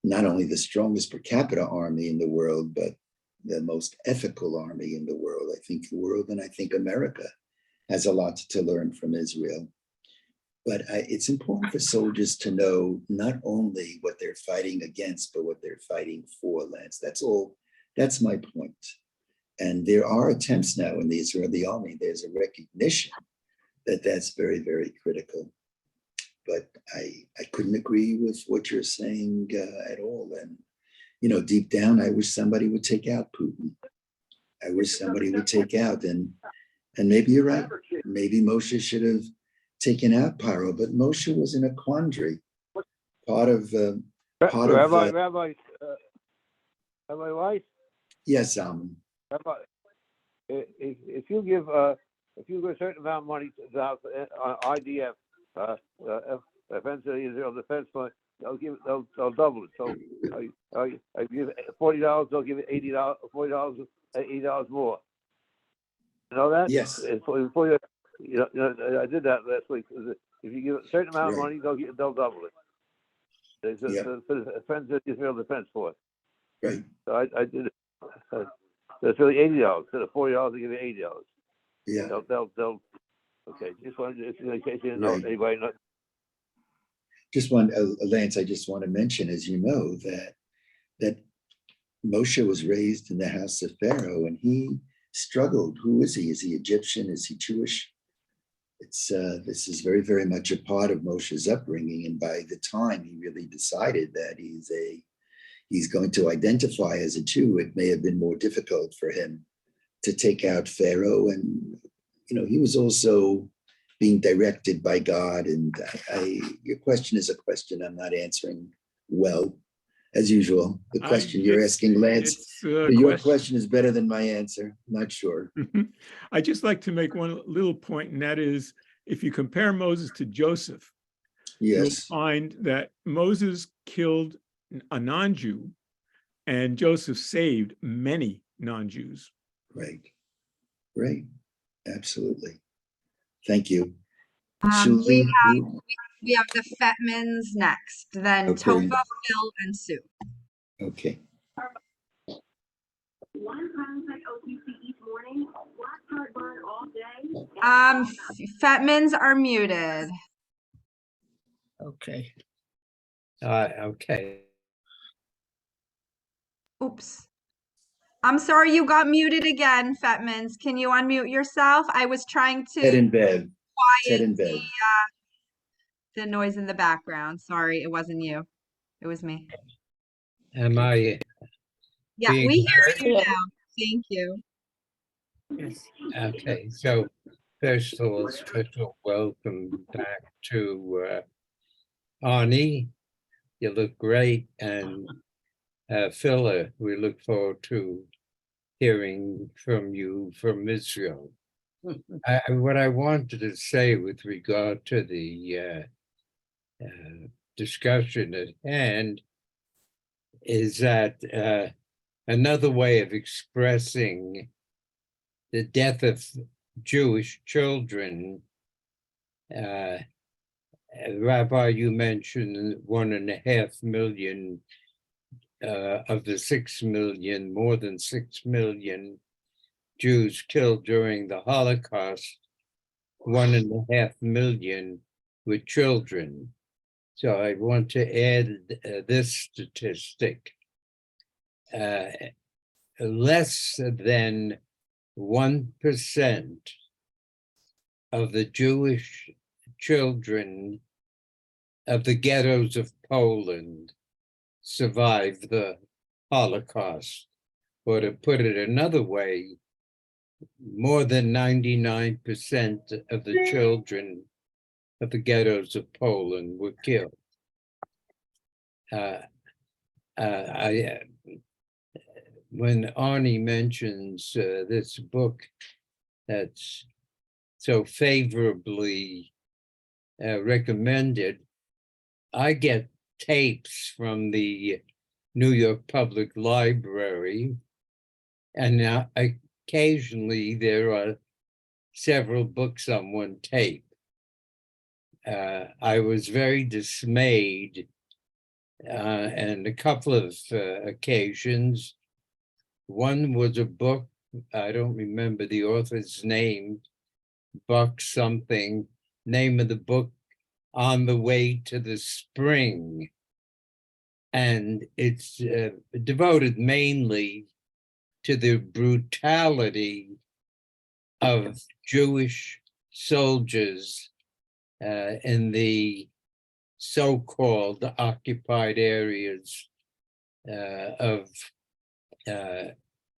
not only the strongest per capita army in the world, but the most ethical army in the world. I think the world, and I think America has a lot to learn from Israel. But it's important for soldiers to know not only what they're fighting against, but what they're fighting for, Lance. That's my point. And there are attempts now in the Israeli army. There's a recognition that that's very, very critical. But I couldn't agree with what you're saying at all. And, you know, deep down, I wish somebody would take out Putin. I wish somebody would take out, and maybe you're right. Maybe Moshe should have taken out Pharaoh, but Moshe was in a quandary. Rabbi Weiss? Yes, Alman. Rabbi, if you give a certain amount of money to the IDF, Defense of Israel Defense Fund, they'll double it. So I give $40, they'll give it $80, $40, $80 more. You know that? Yes. You know, I did that last week. If you give a certain amount of money, they'll double it. For the Defense of Israel Defense Force. Right. So I did it. That's really $80. Instead of $40, they give you $80. Yeah. They'll. Okay. Just wanted to, in case you didn't know. Right. Anybody know? Just want, Lance, I just want to mention, as you know, that Moshe was raised in the house of Pharaoh, and he struggled. Who is he? Is he Egyptian? Is he Jewish? This is very, very much a part of Moshe's upbringing. And by the time he really decided that he's going to identify as a Jew, it may have been more difficult for him to take out Pharaoh. And, you know, he was also being directed by God. And your question is a question I'm not answering well, as usual. The question you're asking, Lance, your question is better than my answer. Not sure. I'd just like to make one little point, and that is, if you compare Moses to Joseph, you'll find that Moses killed a non-Jew and Joseph saved many non-Jews. Right. Absolutely. Thank you. We have the Fetmans next, then Topha, Phil, and Sue. Okay. Fetmans are muted. Okay. Okay. Oops. I'm sorry, you got muted again, Fetmans. Can you unmute yourself? I was trying to quiet the noise in the background. Sorry, it wasn't you. It was me. Am I? Yeah, we hear you now. Thank you. Okay, so first of all, special welcome back to Arnie. You look great, and Phila, we look forward to hearing from you from Israel. What I wanted to say with regard to the discussion at hand is that another way of expressing the death of Jewish children, Rabbi, you mentioned 1.5 million of the 6 million, more than 6 million Jews killed during the Holocaust, 1.5 million were children. So I want to add this statistic. Less than 1% of the Jewish children of the ghettos of Poland survived the Holocaust. Or to put it another way, more than 99% of the children of the ghettos of Poland were killed. when Arnie mentions this book that's so favorably recommended, I get tapes from the New York Public Library, and occasionally there are several books on one tape. I was very dismayed, and a couple of occasions. One was a book, I don't remember the author's name, Buck something, name of the book, On the Way to the Spring. And it's devoted mainly to the brutality of Jewish soldiers in the so-called occupied areas of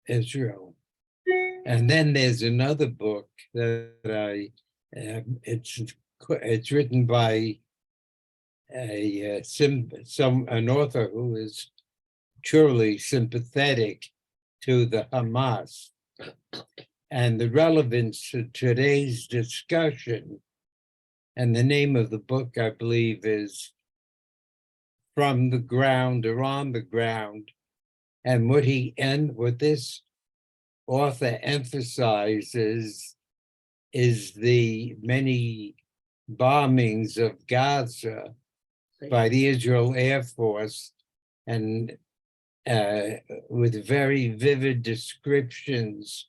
Israel. And then there's another book that it's written by an author who is truly sympathetic to the Hamas. And the relevance to today's discussion, and the name of the book, I believe, is From the Ground or On the Ground. And what this author emphasizes is the many bombings of Gaza by the Israel Air Force, and with very vivid descriptions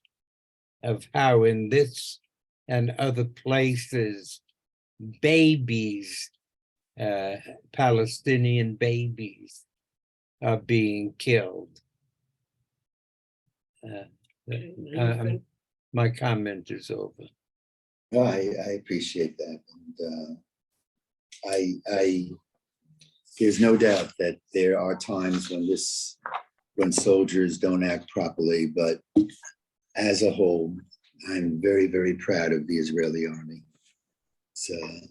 of how in this and other places, babies, Palestinian babies, are being killed. My comment is over. No, I appreciate that. And there's no doubt that there are times when soldiers don't act properly, but as a whole, I'm very, very proud of the Israeli army. It's a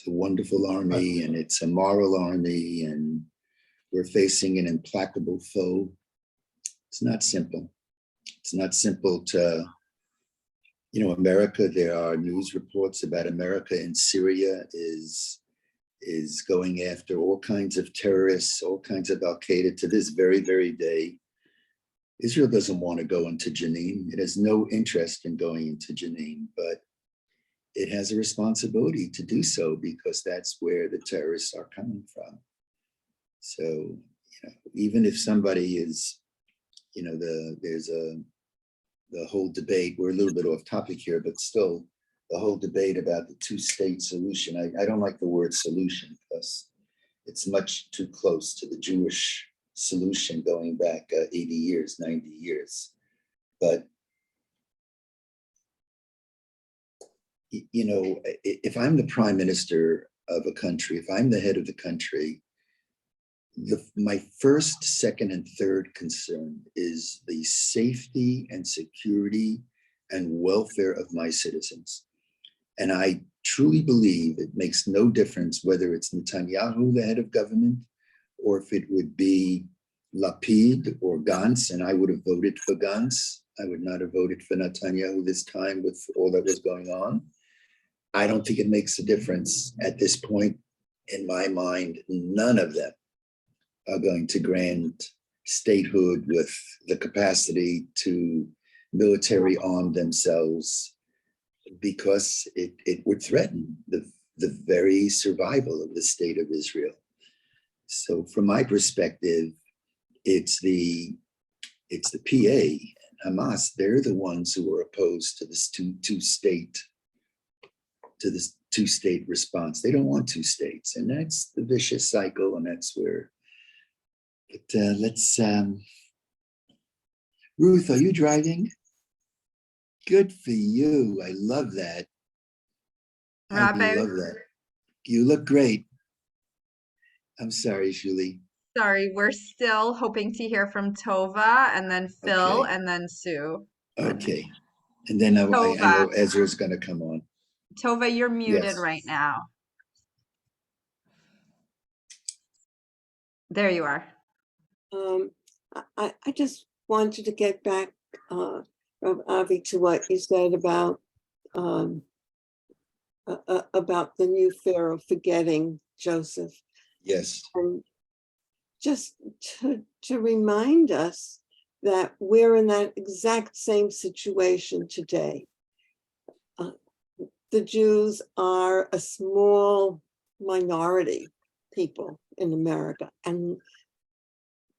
wonderful army, and it's a moral army, and we're facing an implacable foe. It's not simple. It's not simple to, America. There are news reports about America in Syria is going after all kinds of terrorists, all kinds of Al-Qaeda to this very, very day. Israel doesn't want to go into Jenin. It has no interest in going into Jenin, but it has a responsibility to do so because that's where the terrorists are coming from. So, even if somebody is, there's the whole debate, we're a little bit off topic here, but still the whole debate about the two-state solution. I don't like the word solution because it's much too close to the Jewish solution going back 80 years, 90 years. But, if I'm the prime minister of a country, if I'm the head of the country, my first, second, and third concern is the safety and security and welfare of my citizens. And I truly believe it makes no difference whether it's Netanyahu, the head of government, or if it would be Lapid or Gantz, and I would have voted for Gantz. I would not have voted for Netanyahu this time with all that was going on. I don't think it makes a difference at this point. In my mind, none of them are going to grant statehood with the capacity to military arm themselves, because it would threaten the very survival of the state of Israel. So from my perspective, it's the PA, Hamas, they're the ones who are opposed to this two-state response. They don't want two states, and that's the vicious cycle, and that's where. But let's. Ruth, are you driving? Good for you. I love that. Rabbi, I love that. You look great. I'm sorry, Julie. sorry, we're still hoping to hear from Tova and then Phil Okay. and then Sue. Okay. And then I know Tova, Ezra's going to come on. Tova, you're muted Yes. right now. There you are. I just wanted to get back, Avi, to what you said about the new Pharaoh forgetting Joseph. Yes. And just to remind us that we're in that exact same situation today. The Jews are a small minority people in America. And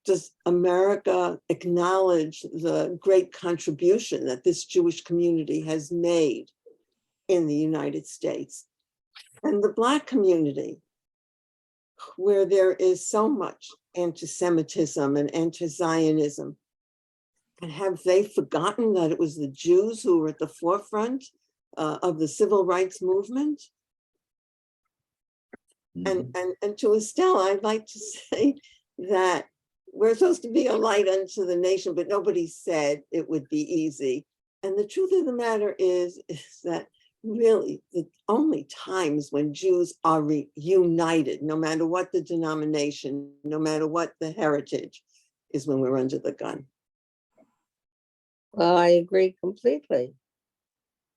does America acknowledge the great contribution that this Jewish community has made in the United States? And the Black community, where there is so much anti-Semitism and anti-Zionism, and have they forgotten that it was the Jews who were at the forefront of the civil rights movement? And to Estelle, I'd like to say that we're supposed to be a light unto the nation, but nobody said it would be easy. And the truth of the matter is that really the only times when Jews are united, no matter what the denomination, no matter what the heritage, is when we're under the gun. Well, I agree completely.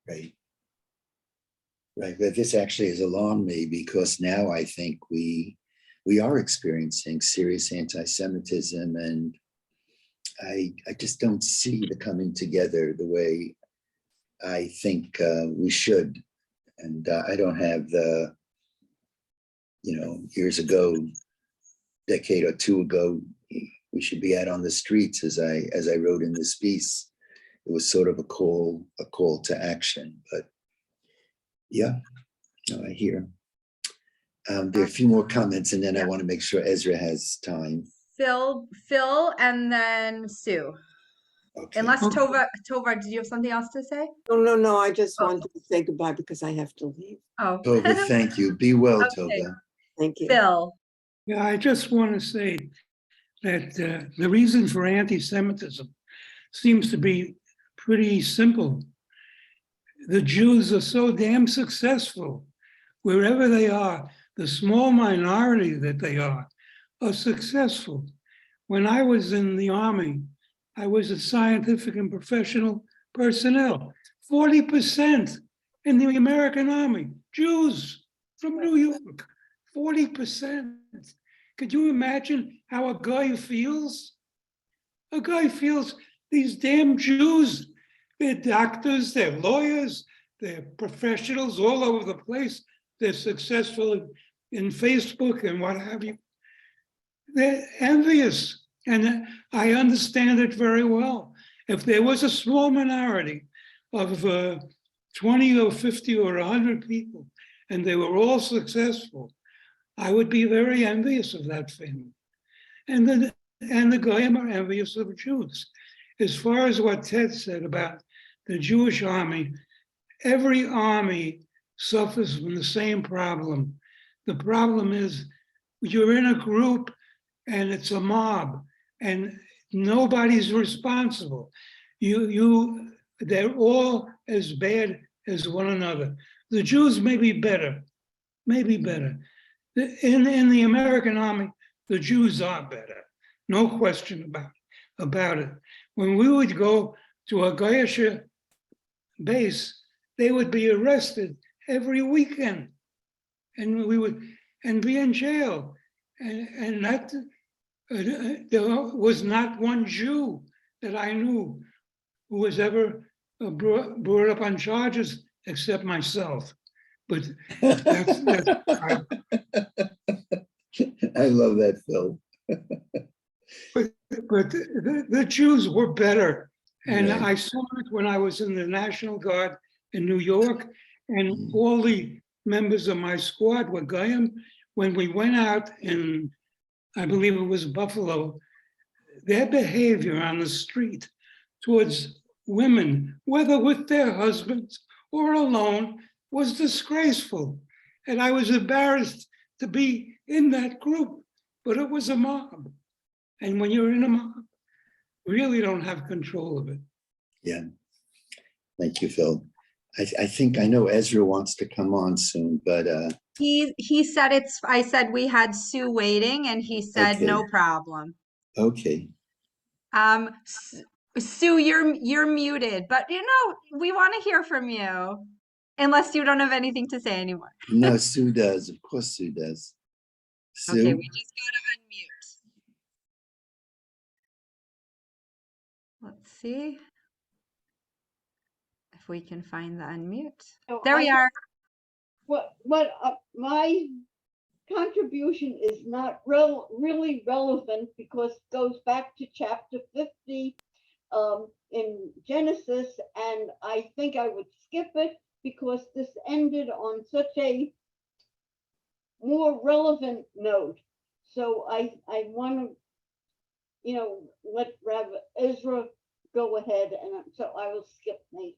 Right. Right, but this actually has alarmed me because now I think we are experiencing serious anti-Semitism, and I just don't see the coming together the way I think we should. And I don't have the, years ago, decade or two ago, we should be out on the streets, as I wrote in this piece. It was sort of a call to action, but yeah, no, I hear. There are a few more comments, and then I want to make sure Ezra has time. Phil, and then Sue. Okay. Unless Tova, did you have something else to say? No, I just wanted to say goodbye because I have to leave. Oh. Tova, thank you. Be well, Okay. Tova. Thank you. Phil. Yeah, I just want to say that the reason for anti-Semitism seems to be pretty simple. The Jews are so damn successful wherever they are. The small minority that they are successful. When I was in the Army, I was a scientific and professional personnel. 40% in the American Army, Jews from New York, 40%. Could you imagine how a guy feels? A guy feels these damn Jews, they're doctors, they're lawyers, they're professionals all over the place. They're successful in Facebook and what have you. They're envious, and I understand it very well. If there was a small minority of 20 or 50 or 100 people, and they were all successful, I would be very envious of that family. And the Goyim are envious of Jews. As far as what Ted said about the Jewish army, every army suffers from the same problem. The problem is you're in a group and it's a mob and nobody's responsible. They're all as bad as one another. The Jews may be better. In the American army, the Jews are better. No question about it. When we would go to a Goyish base, they would be arrested every weekend, and we would be in jail. And that there was not one Jew that I knew who was ever brought up on charges except myself. But that's I love that, Phil. But the Jews were better. And Right. I saw it when I was in the National Guard in New York, and all the members of my squad were Goyim. When we went out in, I believe it was Buffalo, their behavior on the street towards women, whether with their husbands or alone, was disgraceful. And I was embarrassed to be in that group, but it was a mob. And when you're in a mob, you really don't have control of it. Yeah. Thank you, Phil. I think I know Ezra wants to come on soon, but He said I said we had Sue waiting, and he said Okay. no problem. okay. Sue, you're muted, but we want to hear from you, unless you don't have anything to say anymore. No, Sue does. Of course, Sue does. Okay, Sue, we just gotta unmute. Let's see if we can find the unmute. So There we are. My contribution is not really relevant because it goes back to chapter 50 in Genesis, and I think I would skip it because this ended on such a more relevant note. So I want to, let Rabbi Ezra go ahead, and so I will skip me.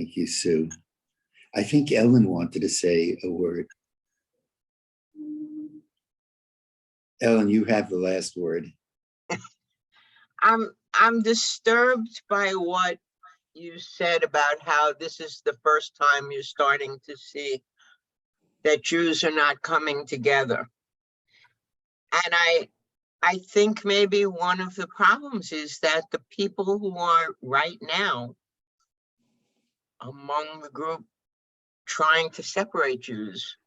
thank you, Sue. I think Ellen wanted to say a word. Ellen, you have the last word. I'm disturbed by what you said about how this is the first time you're starting to see that Jews are not coming together. And I think maybe one of the problems is that the people who are right now among the group trying to separate Jews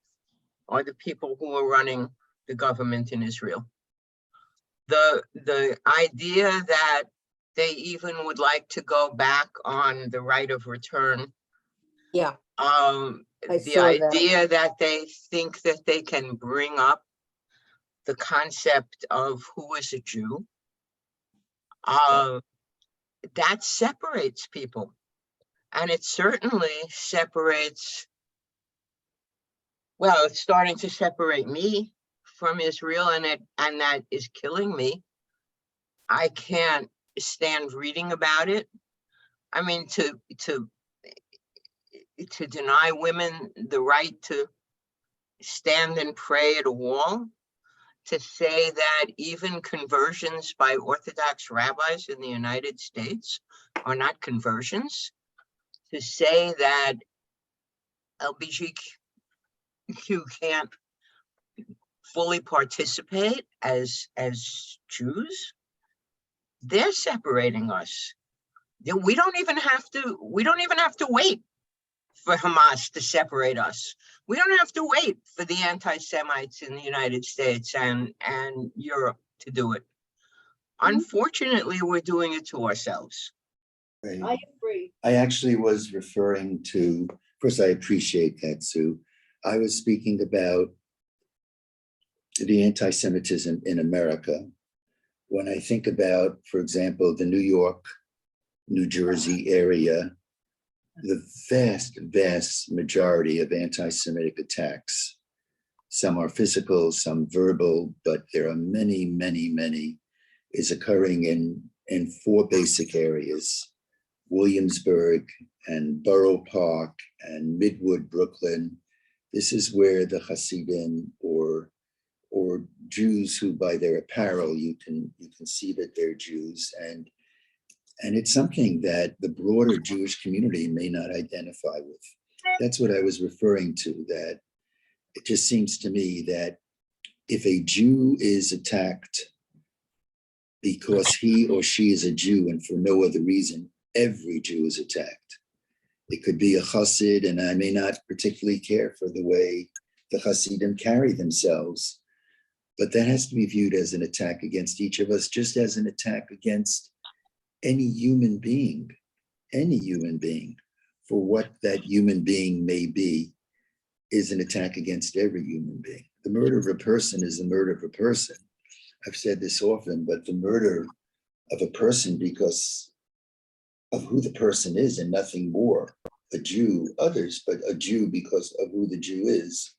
are the people who are running the government in Israel. The idea that they even would like to go back on the right of return. Yeah. The saw that. idea that they think that they can bring up the concept of who is a Jew, that separates people. And it certainly separates, well, it's starting to separate me from Israel, and that is killing me. I can't stand reading about it. I mean, to deny women the right to stand and pray at a wall, to say that even conversions by Orthodox rabbis in the United States are not conversions, to say that LGBTQ can't fully participate as Jews, they're separating us. We don't even have to wait for Hamas to separate us. We don't have to wait for the anti-Semites in the United States and Europe to do it. Unfortunately, we're doing it to ourselves. Right. I agree. I actually was referring to, first, I appreciate that, Sue. I was speaking about the anti-Semitism in America. When I think about, for example, the New York, New Jersey area, the vast majority of anti-Semitic attacks, some are physical, some verbal, but there are many, is occurring in four basic areas: Williamsburg and Borough Park and Midwood, Brooklyn. This is where the Hasidim or Jews who by their apparel you can see that they're Jews, and it's something that the broader Jewish community may not identify with. That's what I was referring to, that it just seems to me that if a Jew is attacked because he or she is a Jew and for no other reason, every Jew is attacked. It could be a Chassid, and I may not particularly care for the way the Hasidim carry themselves, but that has to be viewed as an attack against each of us, just as an attack against any human being, for what that human being may be, is an attack against every human being. The murder of a person is the murder of a person. I've said this often, but the murder of a person because of who the person is and nothing more, a Jew, others, but a Jew because of who the Jew is,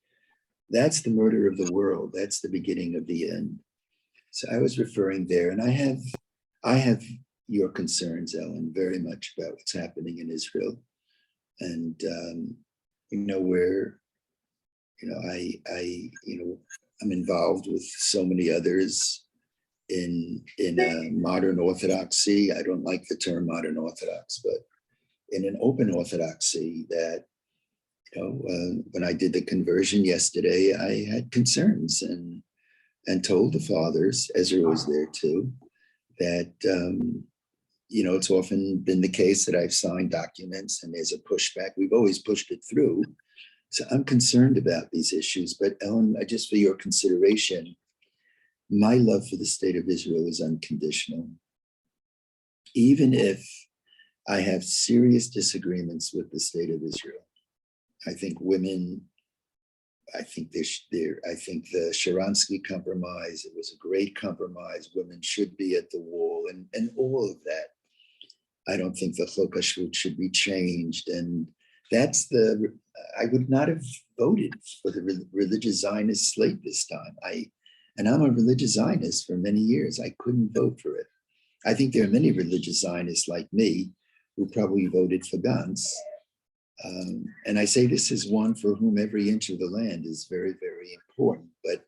that's the murder of the world. That's the beginning of the end. So I was referring there, and I have your concerns, Ellen, very much about what's happening in Israel. And, I'm involved with so many others in modern Orthodoxy. I don't like the term modern Orthodox, but in an open Orthodoxy that, when I did the conversion yesterday, I had concerns and told the fathers, Ezra was there too, that, it's often been the case that I've signed documents and there's a pushback. We've always pushed it through. So I'm concerned about these issues. But Ellen, just for your consideration, my love for the state of Israel is unconditional. Even if I have serious disagreements with the state of Israel, I think women, I think the Sharansky compromise, it was a great compromise. Women should be at the wall and all of that. I don't think the Chok HaShvut should be changed. And I would not have voted for the religious Zionist slate this time. And I'm a religious Zionist for many years. I couldn't vote for it. I think there are many religious Zionists like me who probably voted for Gantz. And I say this is one for whom every inch of the land is very, very important, but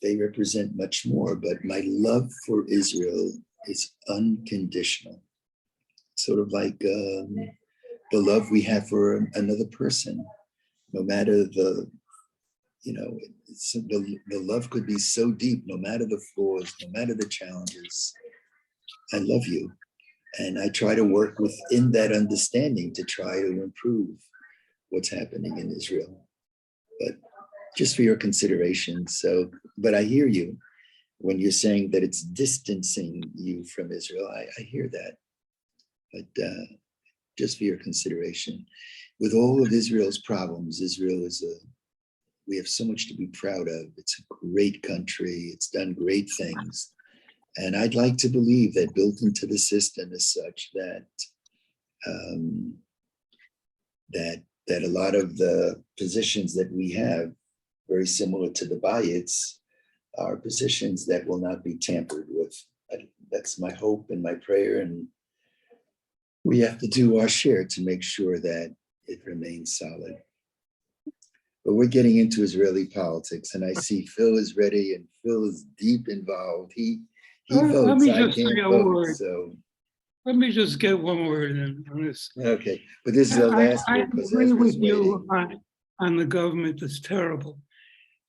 they represent much more. But my love for Israel is unconditional, sort of like the love we have for another person, no matter the love could be so deep, no matter the flaws, no matter the challenges. I love you. And I try to work within that understanding to try to improve what's happening in Israel. But just for your consideration. But I hear you when you're saying that it's distancing you from Israel. I hear that. But just for your consideration, with all of Israel's problems, we have so much to be proud of. It's a great country. It's done great things. And I'd like to believe that built into the system is such that that a lot of the positions that we have, very similar to the Bayits, are positions that will not be tampered with. That's my hope and my prayer. And we have to do our share to make sure that it remains solid. But we're getting into Israeli politics, and I see Phil is ready, and Phil is deep involved. He votes, I can't vote, so. Let me just get one word in on this. Okay, but this is the last I word because agree Ezra's with you waiting. on the government that's terrible.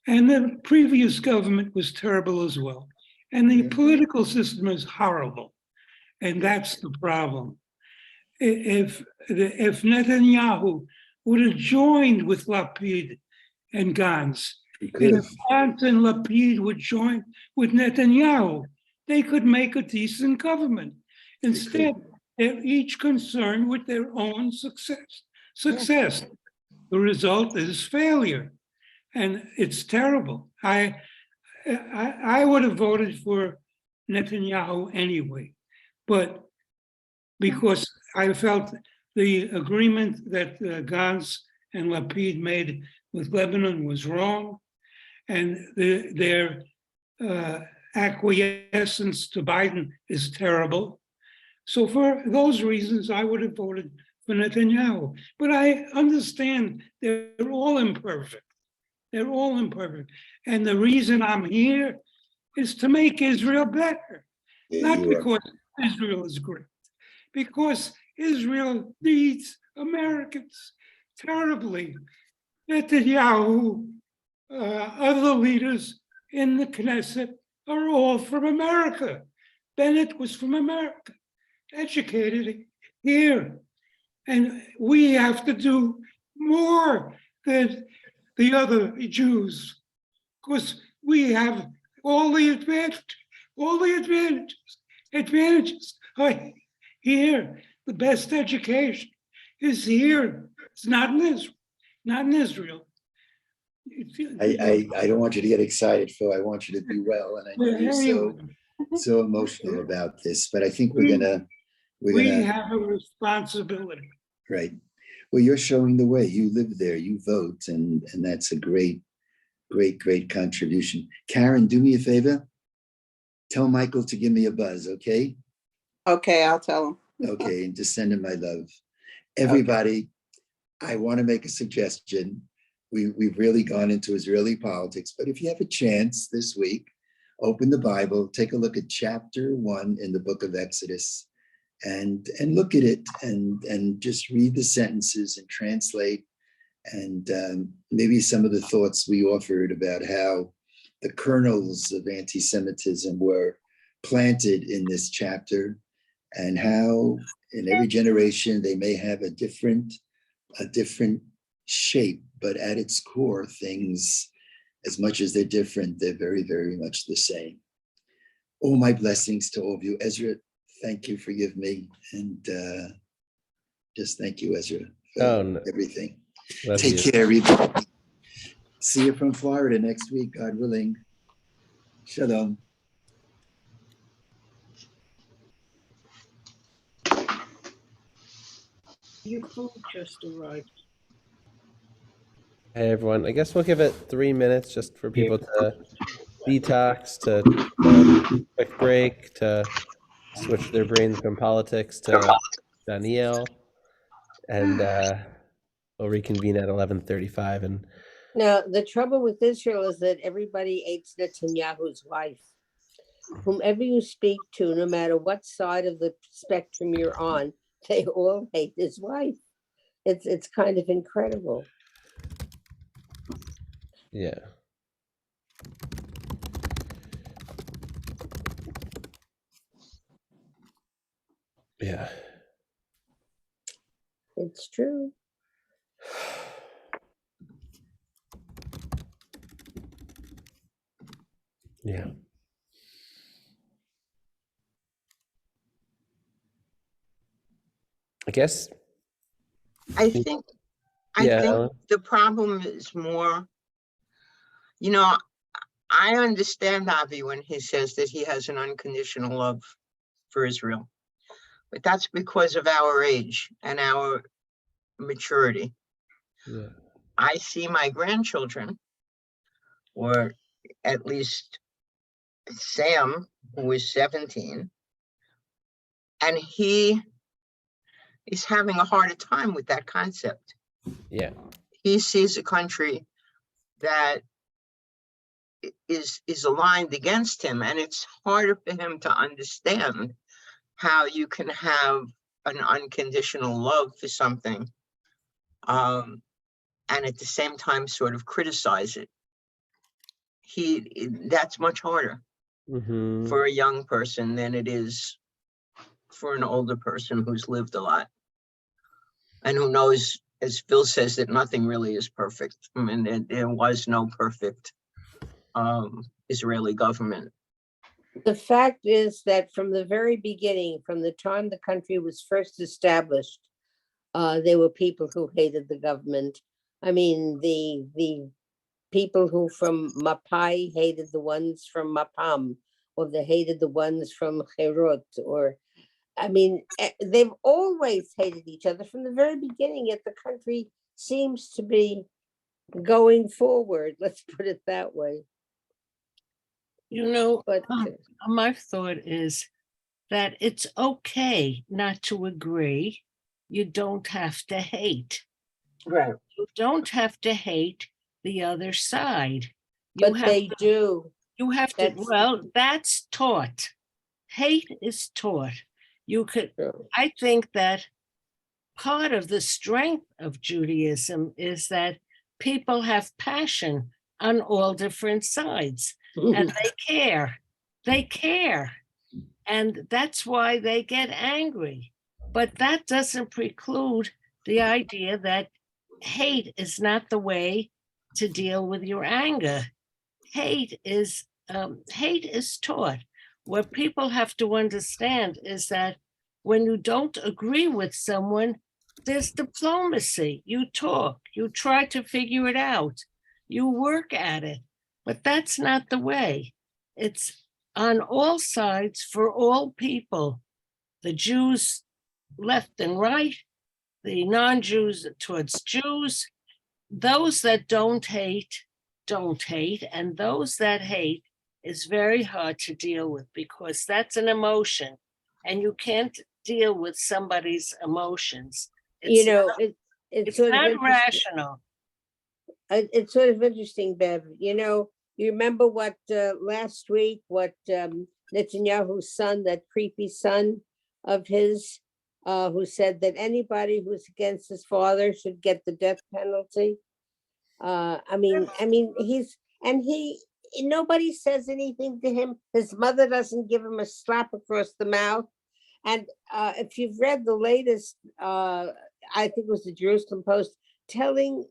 And the previous government was terrible as well. And the political system is horrible. And that's the problem. If Netanyahu would have joined with Lapid and Gantz, and if Gantz and Lapid would join with Netanyahu, they could make a decent government. Instead, they're each concerned with their own success. The result is failure, and it's terrible. I would have voted for Netanyahu anyway, but because I felt the agreement that Gantz and Lapid made with Lebanon was wrong, and their acquiescence to Biden is terrible. So for those reasons, I would have voted for Netanyahu. But I understand they're all imperfect. They're all imperfect. And the reason I'm here is to make Israel better. Not because Israel is great, because Israel needs Americans terribly. Netanyahu, other leaders in the Knesset are all from America. Bennett was from America, educated here. And we have to do more than the other Jews, because we have all the advantages are here. The best education is here. It's not in Israel. I don't want you to get excited, Phil. I want you to do well. And I know you're so emotional about this, but I think we have a responsibility. Right. Well, you're showing the way. You live there, you vote, and that's a great contribution. Karen, do me a favor. Tell Michael to give me a buzz, okay? Okay, I'll tell him. Okay, and just send him my love. Everybody, okay. I want to make a suggestion. We've really gone into Israeli politics, but if you have a chance this week, open the Bible, take a look at chapter 1 in the book of Exodus, and look at it and just read the sentences and translate, and maybe some of the thoughts we offered about how the kernels of anti-Semitism were planted in this chapter, and how in every generation they may have a different shape, but at its core, things, as much as they're different, they're very, very much the same. All my blessings to all of you. Ezra, thank you, forgive me, and just thank you, Ezra, for everything. Love Take you. care, everybody. See you from Florida next week, God willing. Shalom. Your food just arrived. Hey everyone, I guess we'll give it 3 minutes just for people to detox, to quick break, to switch their brains from politics to Danielle, and we'll reconvene at 11:35. And Now, the trouble with Israel is that everybody hates Netanyahu's wife. Whomever you speak to, no matter what side of the spectrum you're on, they all hate his wife. It's kind of incredible. yeah. Yeah. It's true. Yeah. I guess. I think the problem is more, you know, I understand Avi when he says that he has an unconditional love for Israel, but that's because of our age and our maturity. Yeah. I see my grandchildren, or at least Sam, who is 17, and he is having a harder time with that concept. Yeah. He sees a country that is aligned against him, and it's harder for him to understand how you can have an unconditional love for something, and at the same time sort of criticize it. That's much harder for a young person than it is for an older person who's lived a lot and who knows, as Phil says, that nothing really is perfect. I mean, there was no perfect Israeli government. The fact is that from the very beginning, from the time the country was first established, there were people who hated the government. I mean, the people who from Mapai hated the ones from Mapam, or they hated the ones from Herot, or, I mean, they've always hated each other from the very beginning, yet the country seems to be going forward, let's put it that way. You know, But my thought is that it's okay not to agree. You don't have to hate. Right. You don't have to hate the other side. But they do. You have to, well, that's taught. Hate is taught. You could, I think that part of the strength of Judaism is that people have passion on all different sides, and they care. They care. And that's why they get angry. But that doesn't preclude the idea that hate is not the way to deal with your anger. Hate is taught. What people have to understand is that when you don't agree with someone, there's diplomacy. You talk, you try to figure it out, you work at it. But that's not the way. It's on all sides for all people. The Jews left and right, the non-Jews towards Jews. Those that don't hate, and those that hate is very hard to deal with because that's an emotion, and you can't deal with somebody's emotions. It's It's sort not of rational. It's sort of interesting, Bev. You remember what last week, what Netanyahu's son, that creepy son of his, who said that anybody who's against his father should get the death penalty. I mean, he nobody says anything to him. His mother doesn't give him a slap across the mouth. And if you've read the latest, I think it was the Jerusalem Post, telling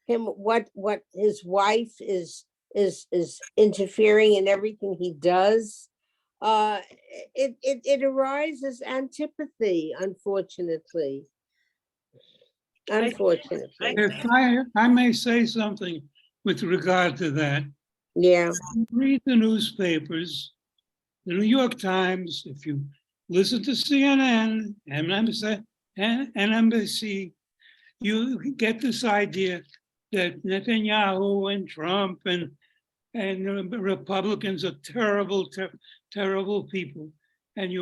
him what his wife is interfering in everything he does, it arises antipathy, unfortunately. Unfortunately. If I may say something with regard to that. Yeah. Read the newspapers, the New York Times, if you listen to CNN, NBC, you get this idea that Netanyahu and Trump and Republicans are terrible, terrible people. And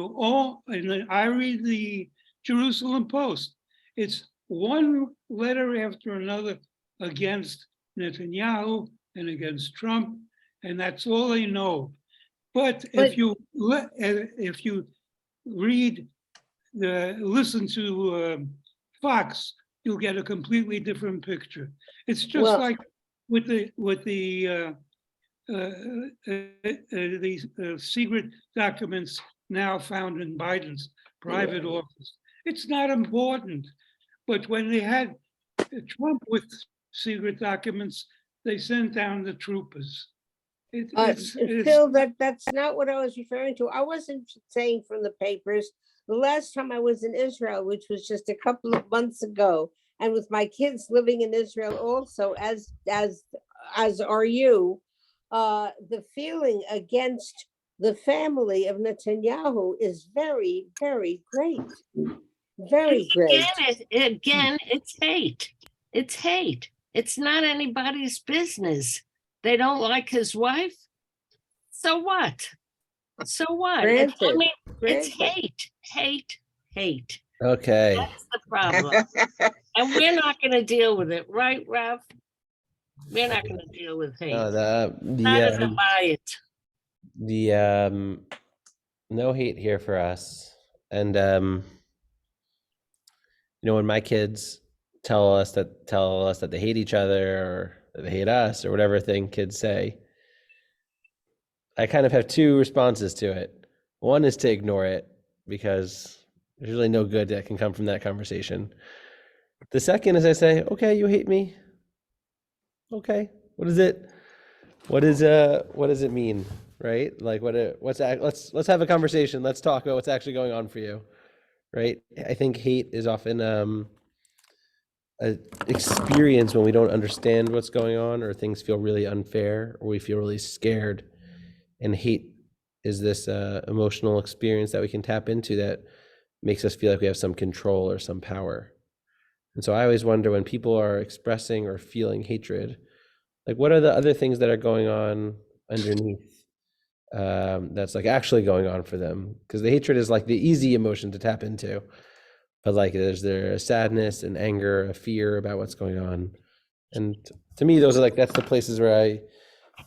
I read the Jerusalem Post. It's one letter after another against Netanyahu and against Trump, and that's all they know. But if you listen to Fox, you'll get a completely different picture. It's just like with the secret documents now found in Biden's private office. It's not important, but when they had Trump with secret documents, they sent down the troopers. Phil, that's not what I was referring to. I wasn't saying from the papers. The last time I was in Israel, which was just a couple of months ago, and with my kids living in Israel also, as are you, the feeling against the family of Netanyahu is very, very great. Very great. Again, it's hate. It's hate. It's not anybody's business. They don't like his wife. So what? So what? It's hate. Okay. That's the problem. And we're not going to deal with it, right, Rav? We're not going to deal with hate. Not to buy it. No hate here for us. And when my kids tell us that they hate each other or that they hate us or whatever thing kids say, I kind of have two responses to it. One is to ignore it because there's really no good that can come from that conversation. The second is I say, okay, you hate me. Okay, what does it mean, right? Like let's have a conversation. Let's talk about what's actually going on for you, right? I think hate is often an experience when we don't understand what's going on or things feel really unfair or we feel really scared. And hate is this emotional experience that we can tap into that makes us feel like we have some control or some power. And so I always wonder when people are expressing or feeling hatred, like what are the other things that are going on underneath that's like actually going on for them? Because the hatred is like the easy emotion to tap into, but like there's a sadness and anger, a fear about what's going on. And to me, those are like, that's the places where I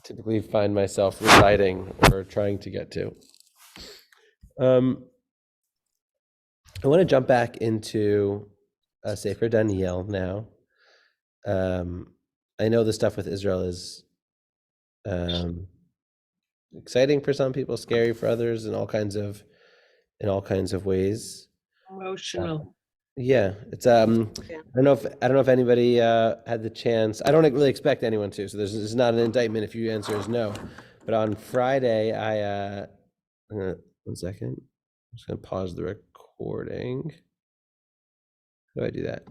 typically find myself residing or trying to get to. I want to jump back into Sefer Daniel now. I know the stuff with Israel is exciting for some people, scary for others, in all kinds of ways. Emotional. Yeah, it's I don't know if anybody had the chance. I don't really expect anyone to, so this is not an indictment if your answer is no. But on Friday, one second. I'm just gonna pause the recording. How do I do that?